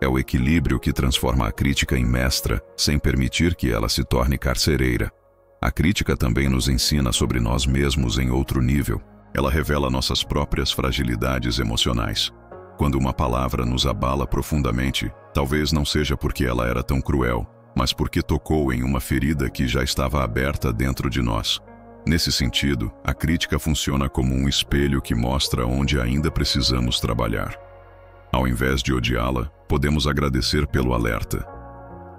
É o equilíbrio que transforma a crítica em mestra, sem permitir que ela se torne carcereira. A crítica também nos ensina sobre nós mesmos em outro nível. Ela revela nossas próprias fragilidades emocionais. Quando uma palavra nos abala profundamente, talvez não seja porque ela era tão cruel, mas porque tocou em uma ferida que já estava aberta dentro de nós. Nesse sentido, a crítica funciona como um espelho que mostra onde ainda precisamos trabalhar. Ao invés de odiá-la, podemos agradecer pelo alerta.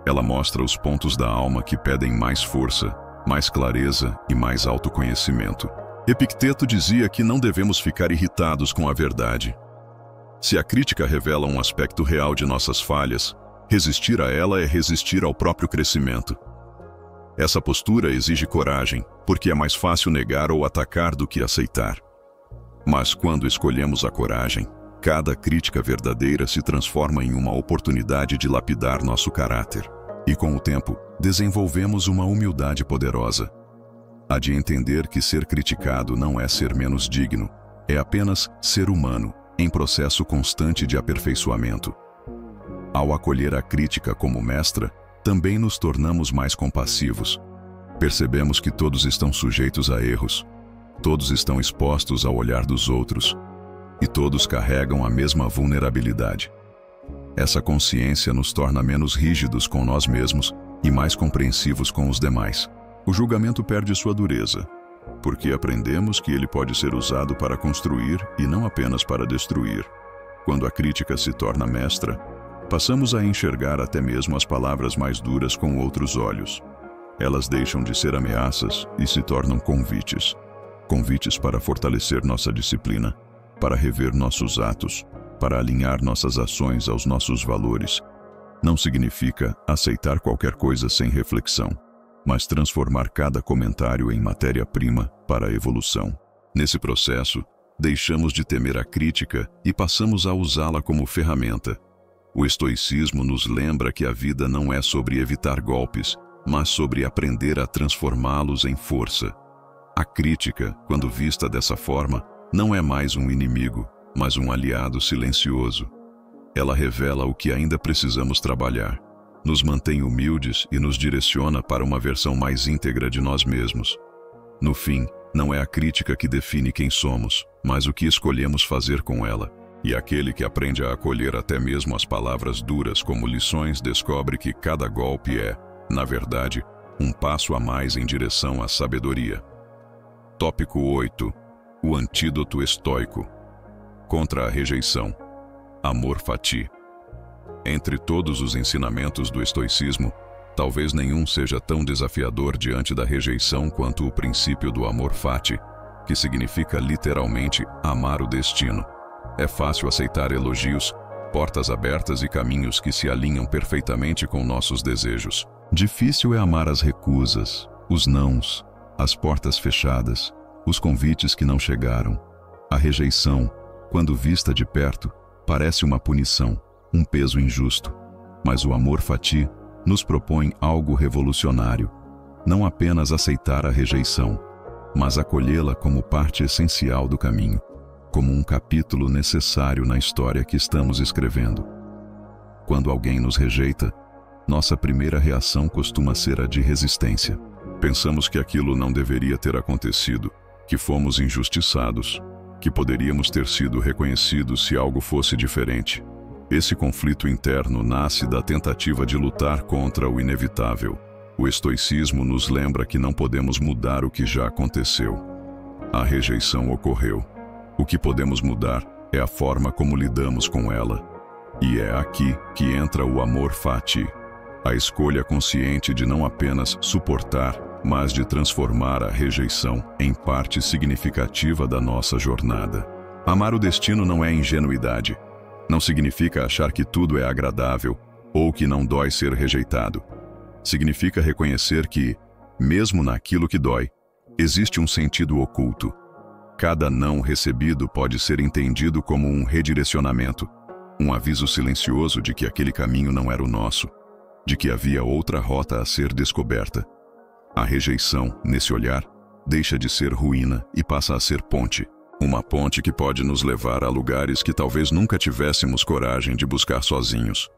Ela mostra os pontos da alma que pedem mais força, mais clareza e mais autoconhecimento. Epicteto dizia que não devemos ficar irritados com a verdade. Se a crítica revela um aspecto real de nossas falhas, resistir a ela é resistir ao próprio crescimento. Essa postura exige coragem, porque é mais fácil negar ou atacar do que aceitar. Mas quando escolhemos a coragem, cada crítica verdadeira se transforma em uma oportunidade de lapidar nosso caráter. E com o tempo, desenvolvemos uma humildade poderosa. A de entender que ser criticado não é ser menos digno, é apenas ser humano, em processo constante de aperfeiçoamento. Ao acolher a crítica como mestra, também nos tornamos mais compassivos. Percebemos que todos estão sujeitos a erros, todos estão expostos ao olhar dos outros, e todos carregam a mesma vulnerabilidade. Essa consciência nos torna menos rígidos com nós mesmos e mais compreensivos com os demais. O julgamento perde sua dureza, porque aprendemos que ele pode ser usado para construir e não apenas para destruir. Quando a crítica se torna mestra, passamos a enxergar até mesmo as palavras mais duras com outros olhos. Elas deixam de ser ameaças e se tornam convites. Convites para fortalecer nossa disciplina, para rever nossos atos, para alinhar nossas ações aos nossos valores. Não significa aceitar qualquer coisa sem reflexão, mas transformar cada comentário em matéria-prima para a evolução. Nesse processo, deixamos de temer a crítica e passamos a usá-la como ferramenta. O estoicismo nos lembra que a vida não é sobre evitar golpes, mas sobre aprender a transformá-los em força. A crítica, quando vista dessa forma, não é mais um inimigo, mas um aliado silencioso. Ela revela o que ainda precisamos trabalhar, nos mantém humildes e nos direciona para uma versão mais íntegra de nós mesmos. No fim, não é a crítica que define quem somos, mas o que escolhemos fazer com ela. E aquele que aprende a acolher até mesmo as palavras duras como lições descobre que cada golpe é, na verdade, um passo a mais em direção à sabedoria. Tópico 8. O antídoto estoico. Contra a rejeição. Amor fati. Entre todos os ensinamentos do estoicismo, talvez nenhum seja tão desafiador diante da rejeição quanto o princípio do amor fati, que significa literalmente amar o destino. É fácil aceitar elogios, portas abertas e caminhos que se alinham perfeitamente com nossos desejos. Difícil é amar as recusas, os nãos, as portas fechadas, os convites que não chegaram. A rejeição, quando vista de perto, parece uma punição, um peso injusto. Mas o amor fati nos propõe algo revolucionário. Não apenas aceitar a rejeição, mas acolhê-la como parte essencial do caminho, como um capítulo necessário na história que estamos escrevendo. Quando alguém nos rejeita, nossa primeira reação costuma ser a de resistência. Pensamos que aquilo não deveria ter acontecido, que fomos injustiçados, que poderíamos ter sido reconhecidos se algo fosse diferente. Esse conflito interno nasce da tentativa de lutar contra o inevitável. O estoicismo nos lembra que não podemos mudar o que já aconteceu. A rejeição ocorreu. O que podemos mudar é a forma como lidamos com ela. E é aqui que entra o amor fati, a escolha consciente de não apenas suportar, mas de transformar a rejeição em parte significativa da nossa jornada. Amar o destino não é ingenuidade. Não significa achar que tudo é agradável ou que não dói ser rejeitado. Significa reconhecer que, mesmo naquilo que dói, existe um sentido oculto. Cada não recebido pode ser entendido como um redirecionamento, um aviso silencioso de que aquele caminho não era o nosso, de que havia outra rota a ser descoberta. A rejeição, nesse olhar, deixa de ser ruína e passa a ser ponte. Uma ponte que pode nos levar a lugares que talvez nunca tivéssemos coragem de buscar sozinhos.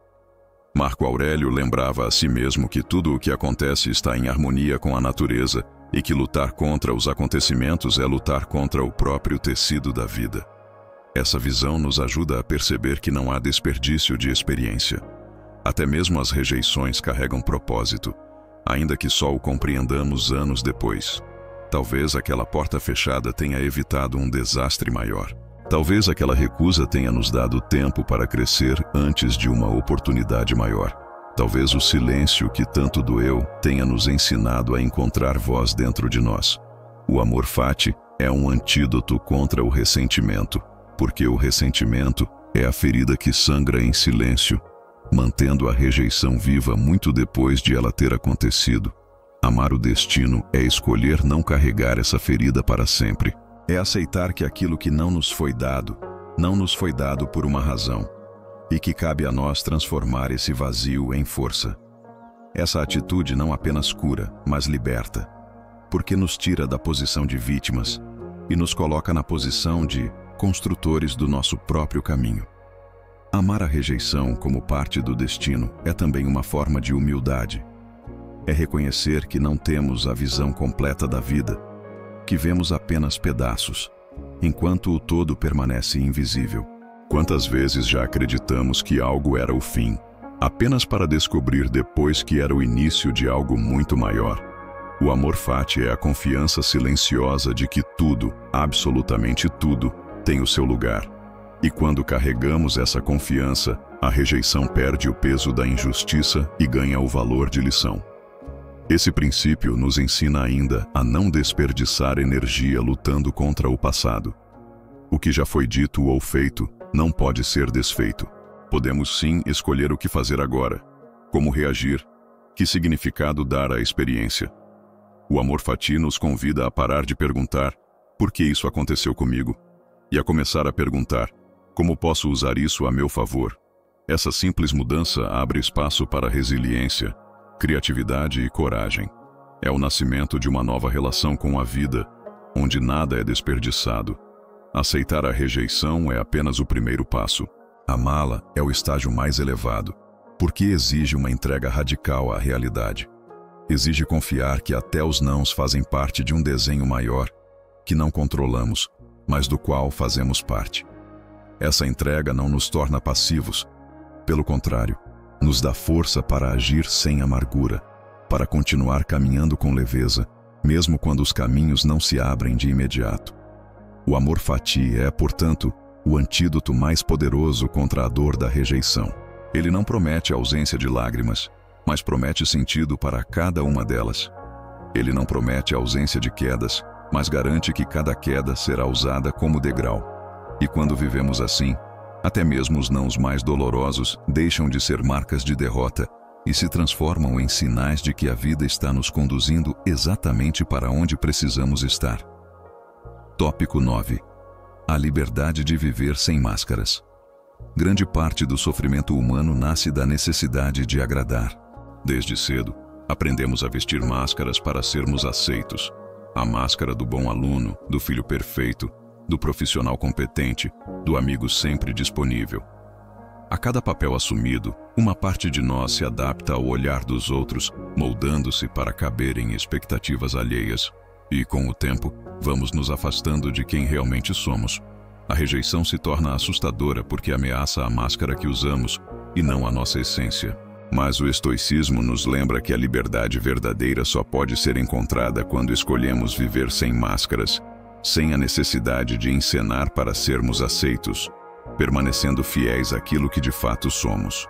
Marco Aurélio lembrava a si mesmo que tudo o que acontece está em harmonia com a natureza e que lutar contra os acontecimentos é lutar contra o próprio tecido da vida. Essa visão nos ajuda a perceber que não há desperdício de experiência. Até mesmo as rejeições carregam propósito, ainda que só o compreendamos anos depois. Talvez aquela porta fechada tenha evitado um desastre maior. Talvez aquela recusa tenha nos dado tempo para crescer antes de uma oportunidade maior. Talvez o silêncio que tanto doeu tenha nos ensinado a encontrar voz dentro de nós. O amor fati é um antídoto contra o ressentimento, porque o ressentimento é a ferida que sangra em silêncio, mantendo a rejeição viva muito depois de ela ter acontecido. Amar o destino é escolher não carregar essa ferida para sempre. É aceitar que aquilo que não nos foi dado por uma razão, e que cabe a nós transformar esse vazio em força. Essa atitude não apenas cura, mas liberta, porque nos tira da posição de vítimas e nos coloca na posição de construtores do nosso próprio caminho. Amar a rejeição como parte do destino é também uma forma de humildade. É reconhecer que não temos a visão completa da vida, que vemos apenas pedaços, enquanto o todo permanece invisível. Quantas vezes já acreditamos que algo era o fim, apenas para descobrir depois que era o início de algo muito maior? O amor fati é a confiança silenciosa de que tudo, absolutamente tudo, tem o seu lugar. E quando carregamos essa confiança, a rejeição perde o peso da injustiça e ganha o valor de lição. Esse princípio nos ensina ainda a não desperdiçar energia lutando contra o passado. O que já foi dito ou feito não pode ser desfeito. Podemos sim escolher o que fazer agora, como reagir, que significado dar à experiência. O amor fati nos convida a parar de perguntar por que isso aconteceu comigo e a começar a perguntar como posso usar isso a meu favor. Essa simples mudança abre espaço para resiliência, criatividade e coragem. É o nascimento de uma nova relação com a vida, onde nada é desperdiçado. Aceitar a rejeição é apenas o primeiro passo. Amá-la é o estágio mais elevado, porque exige uma entrega radical à realidade. Exige confiar que até os nãos fazem parte de um desenho maior, que não controlamos, mas do qual fazemos parte. Essa entrega não nos torna passivos. Pelo contrário, nos dá força para agir sem amargura, para continuar caminhando com leveza, mesmo quando os caminhos não se abrem de imediato. O amor fati é, portanto, o antídoto mais poderoso contra a dor da rejeição. Ele não promete a ausência de lágrimas, mas promete sentido para cada uma delas. Ele não promete a ausência de quedas, mas garante que cada queda será usada como degrau. E quando vivemos assim, até mesmo os nãos mais dolorosos deixam de ser marcas de derrota e se transformam em sinais de que a vida está nos conduzindo exatamente para onde precisamos estar. Tópico 9. A liberdade de viver sem máscaras. Grande parte do sofrimento humano nasce da necessidade de agradar. Desde cedo, aprendemos a vestir máscaras para sermos aceitos. A máscara do bom aluno, do filho perfeito, do profissional competente, do amigo sempre disponível. A cada papel assumido, uma parte de nós se adapta ao olhar dos outros, moldando-se para caber em expectativas alheias. E, com o tempo, vamos nos afastando de quem realmente somos. A rejeição se torna assustadora porque ameaça a máscara que usamos e não a nossa essência. Mas o estoicismo nos lembra que a liberdade verdadeira só pode ser encontrada quando escolhemos viver sem máscaras, sem a necessidade de encenar para sermos aceitos, permanecendo fiéis àquilo que de fato somos.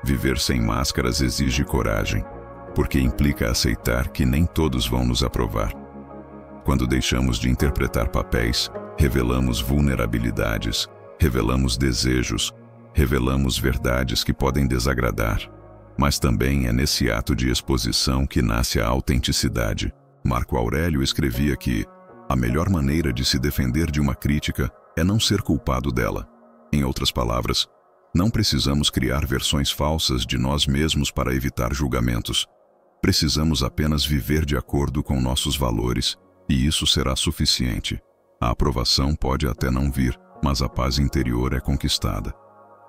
Viver sem máscaras exige coragem, porque implica aceitar que nem todos vão nos aprovar. Quando deixamos de interpretar papéis, revelamos vulnerabilidades, revelamos desejos, revelamos verdades que podem desagradar. Mas também é nesse ato de exposição que nasce a autenticidade. Marco Aurélio escrevia que a melhor maneira de se defender de uma crítica é não ser culpado dela. Em outras palavras, não precisamos criar versões falsas de nós mesmos para evitar julgamentos. Precisamos apenas viver de acordo com nossos valores, e isso será suficiente. A aprovação pode até não vir, mas a paz interior é conquistada.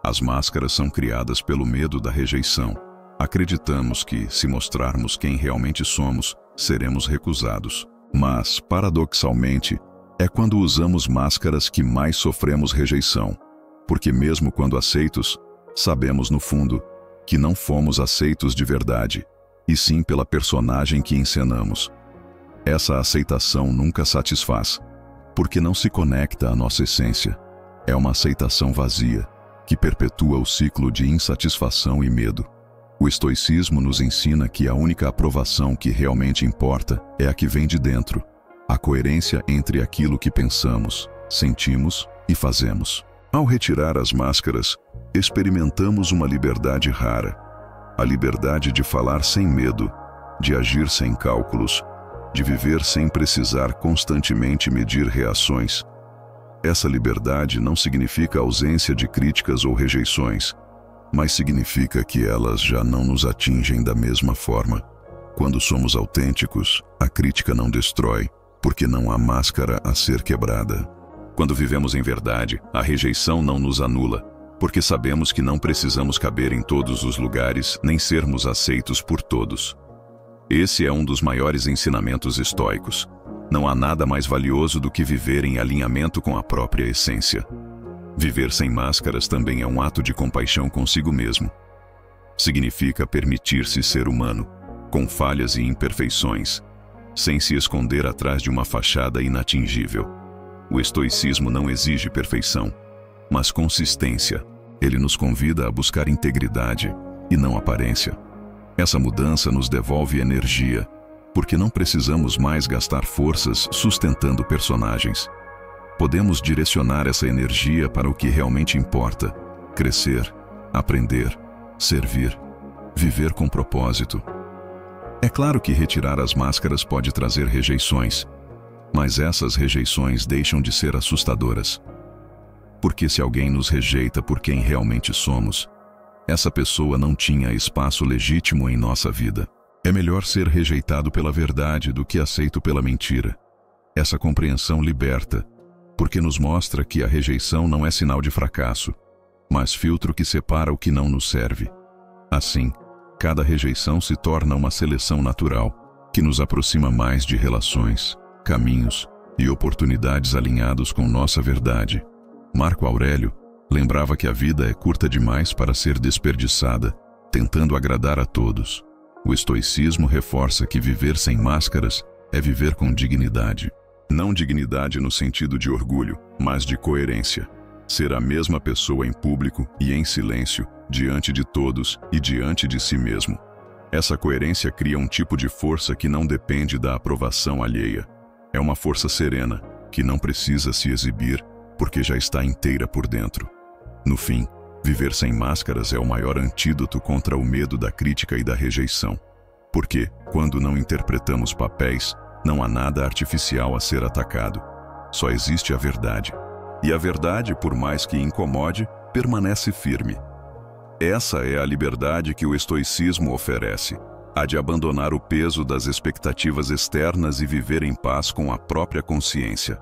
As máscaras são criadas pelo medo da rejeição. Acreditamos que, se mostrarmos quem realmente somos, seremos recusados. Mas, paradoxalmente, é quando usamos máscaras que mais sofremos rejeição. Porque mesmo quando aceitos, sabemos no fundo que não fomos aceitos de verdade, e sim pela personagem que encenamos. Essa aceitação nunca satisfaz, porque não se conecta à nossa essência. É uma aceitação vazia, que perpetua o ciclo de insatisfação e medo. O estoicismo nos ensina que a única aprovação que realmente importa é a que vem de dentro, a coerência entre aquilo que pensamos, sentimos e fazemos. Ao retirar as máscaras, experimentamos uma liberdade rara, a liberdade de falar sem medo, de agir sem cálculos, de viver sem precisar constantemente medir reações. Essa liberdade não significa ausência de críticas ou rejeições, mas significa que elas já não nos atingem da mesma forma. Quando somos autênticos, a crítica não destrói, porque não há máscara a ser quebrada. Quando vivemos em verdade, a rejeição não nos anula, porque sabemos que não precisamos caber em todos os lugares, nem sermos aceitos por todos. Esse é um dos maiores ensinamentos estoicos. Não há nada mais valioso do que viver em alinhamento com a própria essência. Viver sem máscaras também é um ato de compaixão consigo mesmo. Significa permitir-se ser humano, com falhas e imperfeições, sem se esconder atrás de uma fachada inatingível. O estoicismo não exige perfeição, mas consistência. Ele nos convida a buscar integridade e não aparência. Essa mudança nos devolve energia, porque não precisamos mais gastar forças sustentando personagens. Podemos direcionar essa energia para o que realmente importa: crescer, aprender, servir, viver com propósito. É claro que retirar as máscaras pode trazer rejeições, mas essas rejeições deixam de ser assustadoras. Porque se alguém nos rejeita por quem realmente somos, essa pessoa não tinha espaço legítimo em nossa vida. É melhor ser rejeitado pela verdade do que aceito pela mentira. Essa compreensão liberta, porque nos mostra que a rejeição não é sinal de fracasso, mas filtro que separa o que não nos serve. Assim, cada rejeição se torna uma seleção natural, que nos aproxima mais de relações, caminhos e oportunidades alinhados com nossa verdade. Marco Aurélio lembrava que a vida é curta demais para ser desperdiçada, tentando agradar a todos. O estoicismo reforça que viver sem máscaras é viver com dignidade. Não dignidade no sentido de orgulho, mas de coerência. Ser a mesma pessoa em público e em silêncio, diante de todos e diante de si mesmo. Essa coerência cria um tipo de força que não depende da aprovação alheia. É uma força serena, que não precisa se exibir, porque já está inteira por dentro. No fim, viver sem máscaras é o maior antídoto contra o medo da crítica e da rejeição. Porque, quando não interpretamos papéis, não há nada artificial a ser atacado. Só existe a verdade. E a verdade, por mais que incomode, permanece firme. Essa é a liberdade que o estoicismo oferece, a de abandonar o peso das expectativas externas e viver em paz com a própria consciência.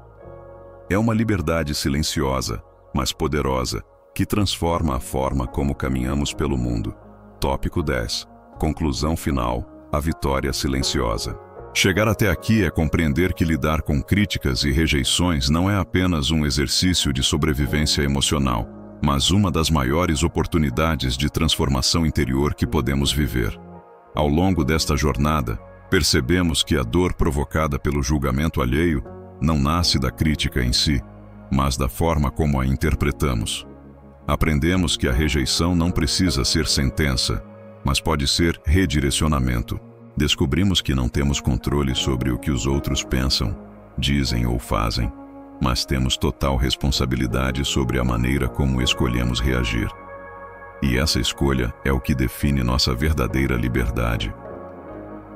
É uma liberdade silenciosa, mas poderosa, que transforma a forma como caminhamos pelo mundo. Tópico 10. Conclusão final: a vitória silenciosa. Chegar até aqui é compreender que lidar com críticas e rejeições não é apenas um exercício de sobrevivência emocional, mas uma das maiores oportunidades de transformação interior que podemos viver. Ao longo desta jornada, percebemos que a dor provocada pelo julgamento alheio não nasce da crítica em si, mas da forma como a interpretamos. Aprendemos que a rejeição não precisa ser sentença, mas pode ser redirecionamento. Descobrimos que não temos controle sobre o que os outros pensam, dizem ou fazem, mas temos total responsabilidade sobre a maneira como escolhemos reagir. E essa escolha é o que define nossa verdadeira liberdade.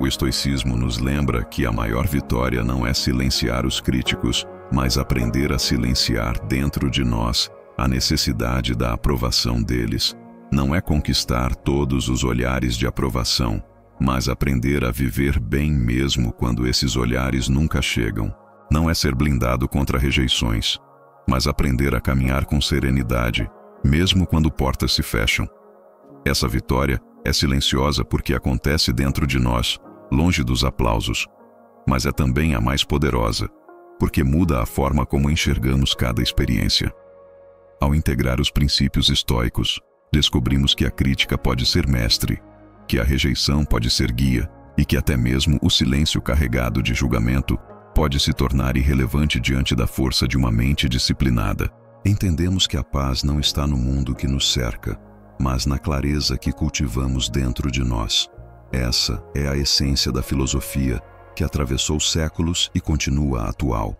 O estoicismo nos lembra que a maior vitória não é silenciar os críticos, mas aprender a silenciar dentro de nós a necessidade da aprovação deles. Não é conquistar todos os olhares de aprovação, mas aprender a viver bem mesmo quando esses olhares nunca chegam. Não é ser blindado contra rejeições, mas aprender a caminhar com serenidade, mesmo quando portas se fecham. Essa vitória é silenciosa porque acontece dentro de nós, longe dos aplausos, mas é também a mais poderosa, porque muda a forma como enxergamos cada experiência. Ao integrar os princípios estoicos, descobrimos que a crítica pode ser mestre, que a rejeição pode ser guia e que até mesmo o silêncio carregado de julgamento pode se tornar irrelevante diante da força de uma mente disciplinada. Entendemos que a paz não está no mundo que nos cerca, mas na clareza que cultivamos dentro de nós. Essa é a essência da filosofia que atravessou séculos e continua atual.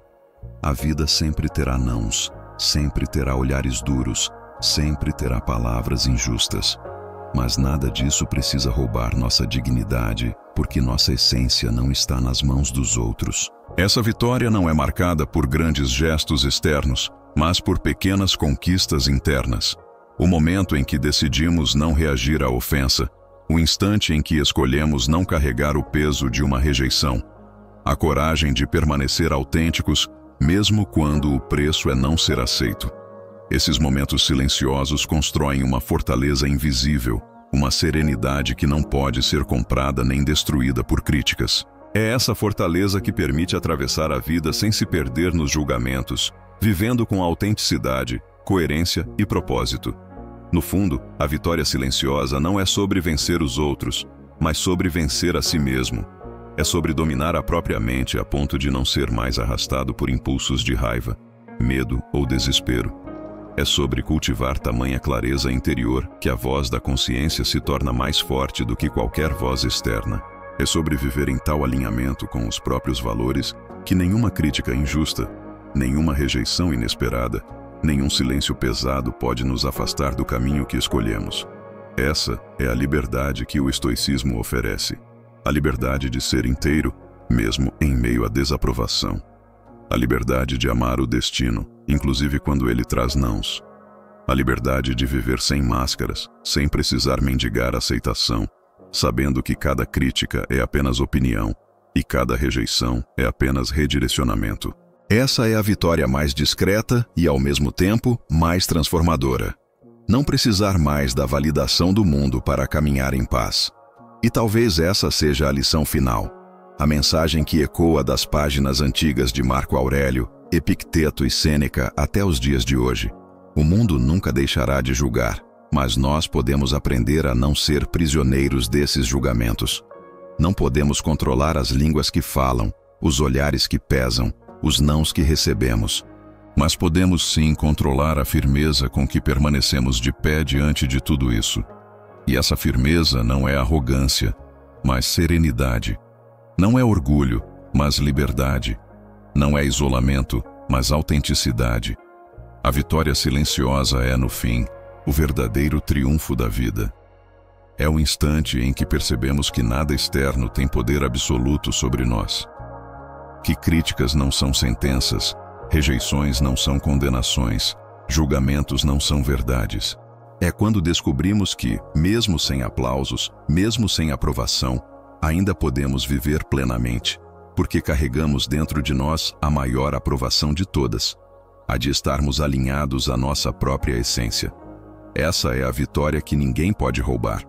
A vida sempre terá nãos, sempre terá olhares duros, sempre terá palavras injustas. Mas nada disso precisa roubar nossa dignidade, porque nossa essência não está nas mãos dos outros. Essa vitória não é marcada por grandes gestos externos, mas por pequenas conquistas internas. O momento em que decidimos não reagir à ofensa, o instante em que escolhemos não carregar o peso de uma rejeição, a coragem de permanecer autênticos, mesmo quando o preço é não ser aceito. Esses momentos silenciosos constroem uma fortaleza invisível, uma serenidade que não pode ser comprada nem destruída por críticas. É essa fortaleza que permite atravessar a vida sem se perder nos julgamentos, vivendo com autenticidade, coerência e propósito. No fundo, a vitória silenciosa não é sobre vencer os outros, mas sobre vencer a si mesmo. É sobre dominar a própria mente a ponto de não ser mais arrastado por impulsos de raiva, medo ou desespero. É sobre cultivar tamanha clareza interior que a voz da consciência se torna mais forte do que qualquer voz externa. É sobre viver em tal alinhamento com os próprios valores que nenhuma crítica injusta, nenhuma rejeição inesperada, nenhum silêncio pesado pode nos afastar do caminho que escolhemos. Essa é a liberdade que o estoicismo oferece. A liberdade de ser inteiro, mesmo em meio à desaprovação. A liberdade de amar o destino, inclusive quando ele traz nãos. A liberdade de viver sem máscaras, sem precisar mendigar aceitação, sabendo que cada crítica é apenas opinião e cada rejeição é apenas redirecionamento. Essa é a vitória mais discreta e, ao mesmo tempo, mais transformadora. Não precisar mais da validação do mundo para caminhar em paz. E talvez essa seja a lição final. A mensagem que ecoa das páginas antigas de Marco Aurélio, Epicteto e Sêneca até os dias de hoje. O mundo nunca deixará de julgar, mas nós podemos aprender a não ser prisioneiros desses julgamentos. Não podemos controlar as línguas que falam, os olhares que pesam, os nãos que recebemos. Mas podemos sim controlar a firmeza com que permanecemos de pé diante de tudo isso. E essa firmeza não é arrogância, mas serenidade. Não é orgulho, mas liberdade. Não é isolamento, mas autenticidade. A vitória silenciosa é, no fim, o verdadeiro triunfo da vida. É o instante em que percebemos que nada externo tem poder absoluto sobre nós. Que críticas não são sentenças, rejeições não são condenações, julgamentos não são verdades. É quando descobrimos que, mesmo sem aplausos, mesmo sem aprovação, ainda podemos viver plenamente, porque carregamos dentro de nós a maior aprovação de todas, a de estarmos alinhados à nossa própria essência. Essa é a vitória que ninguém pode roubar.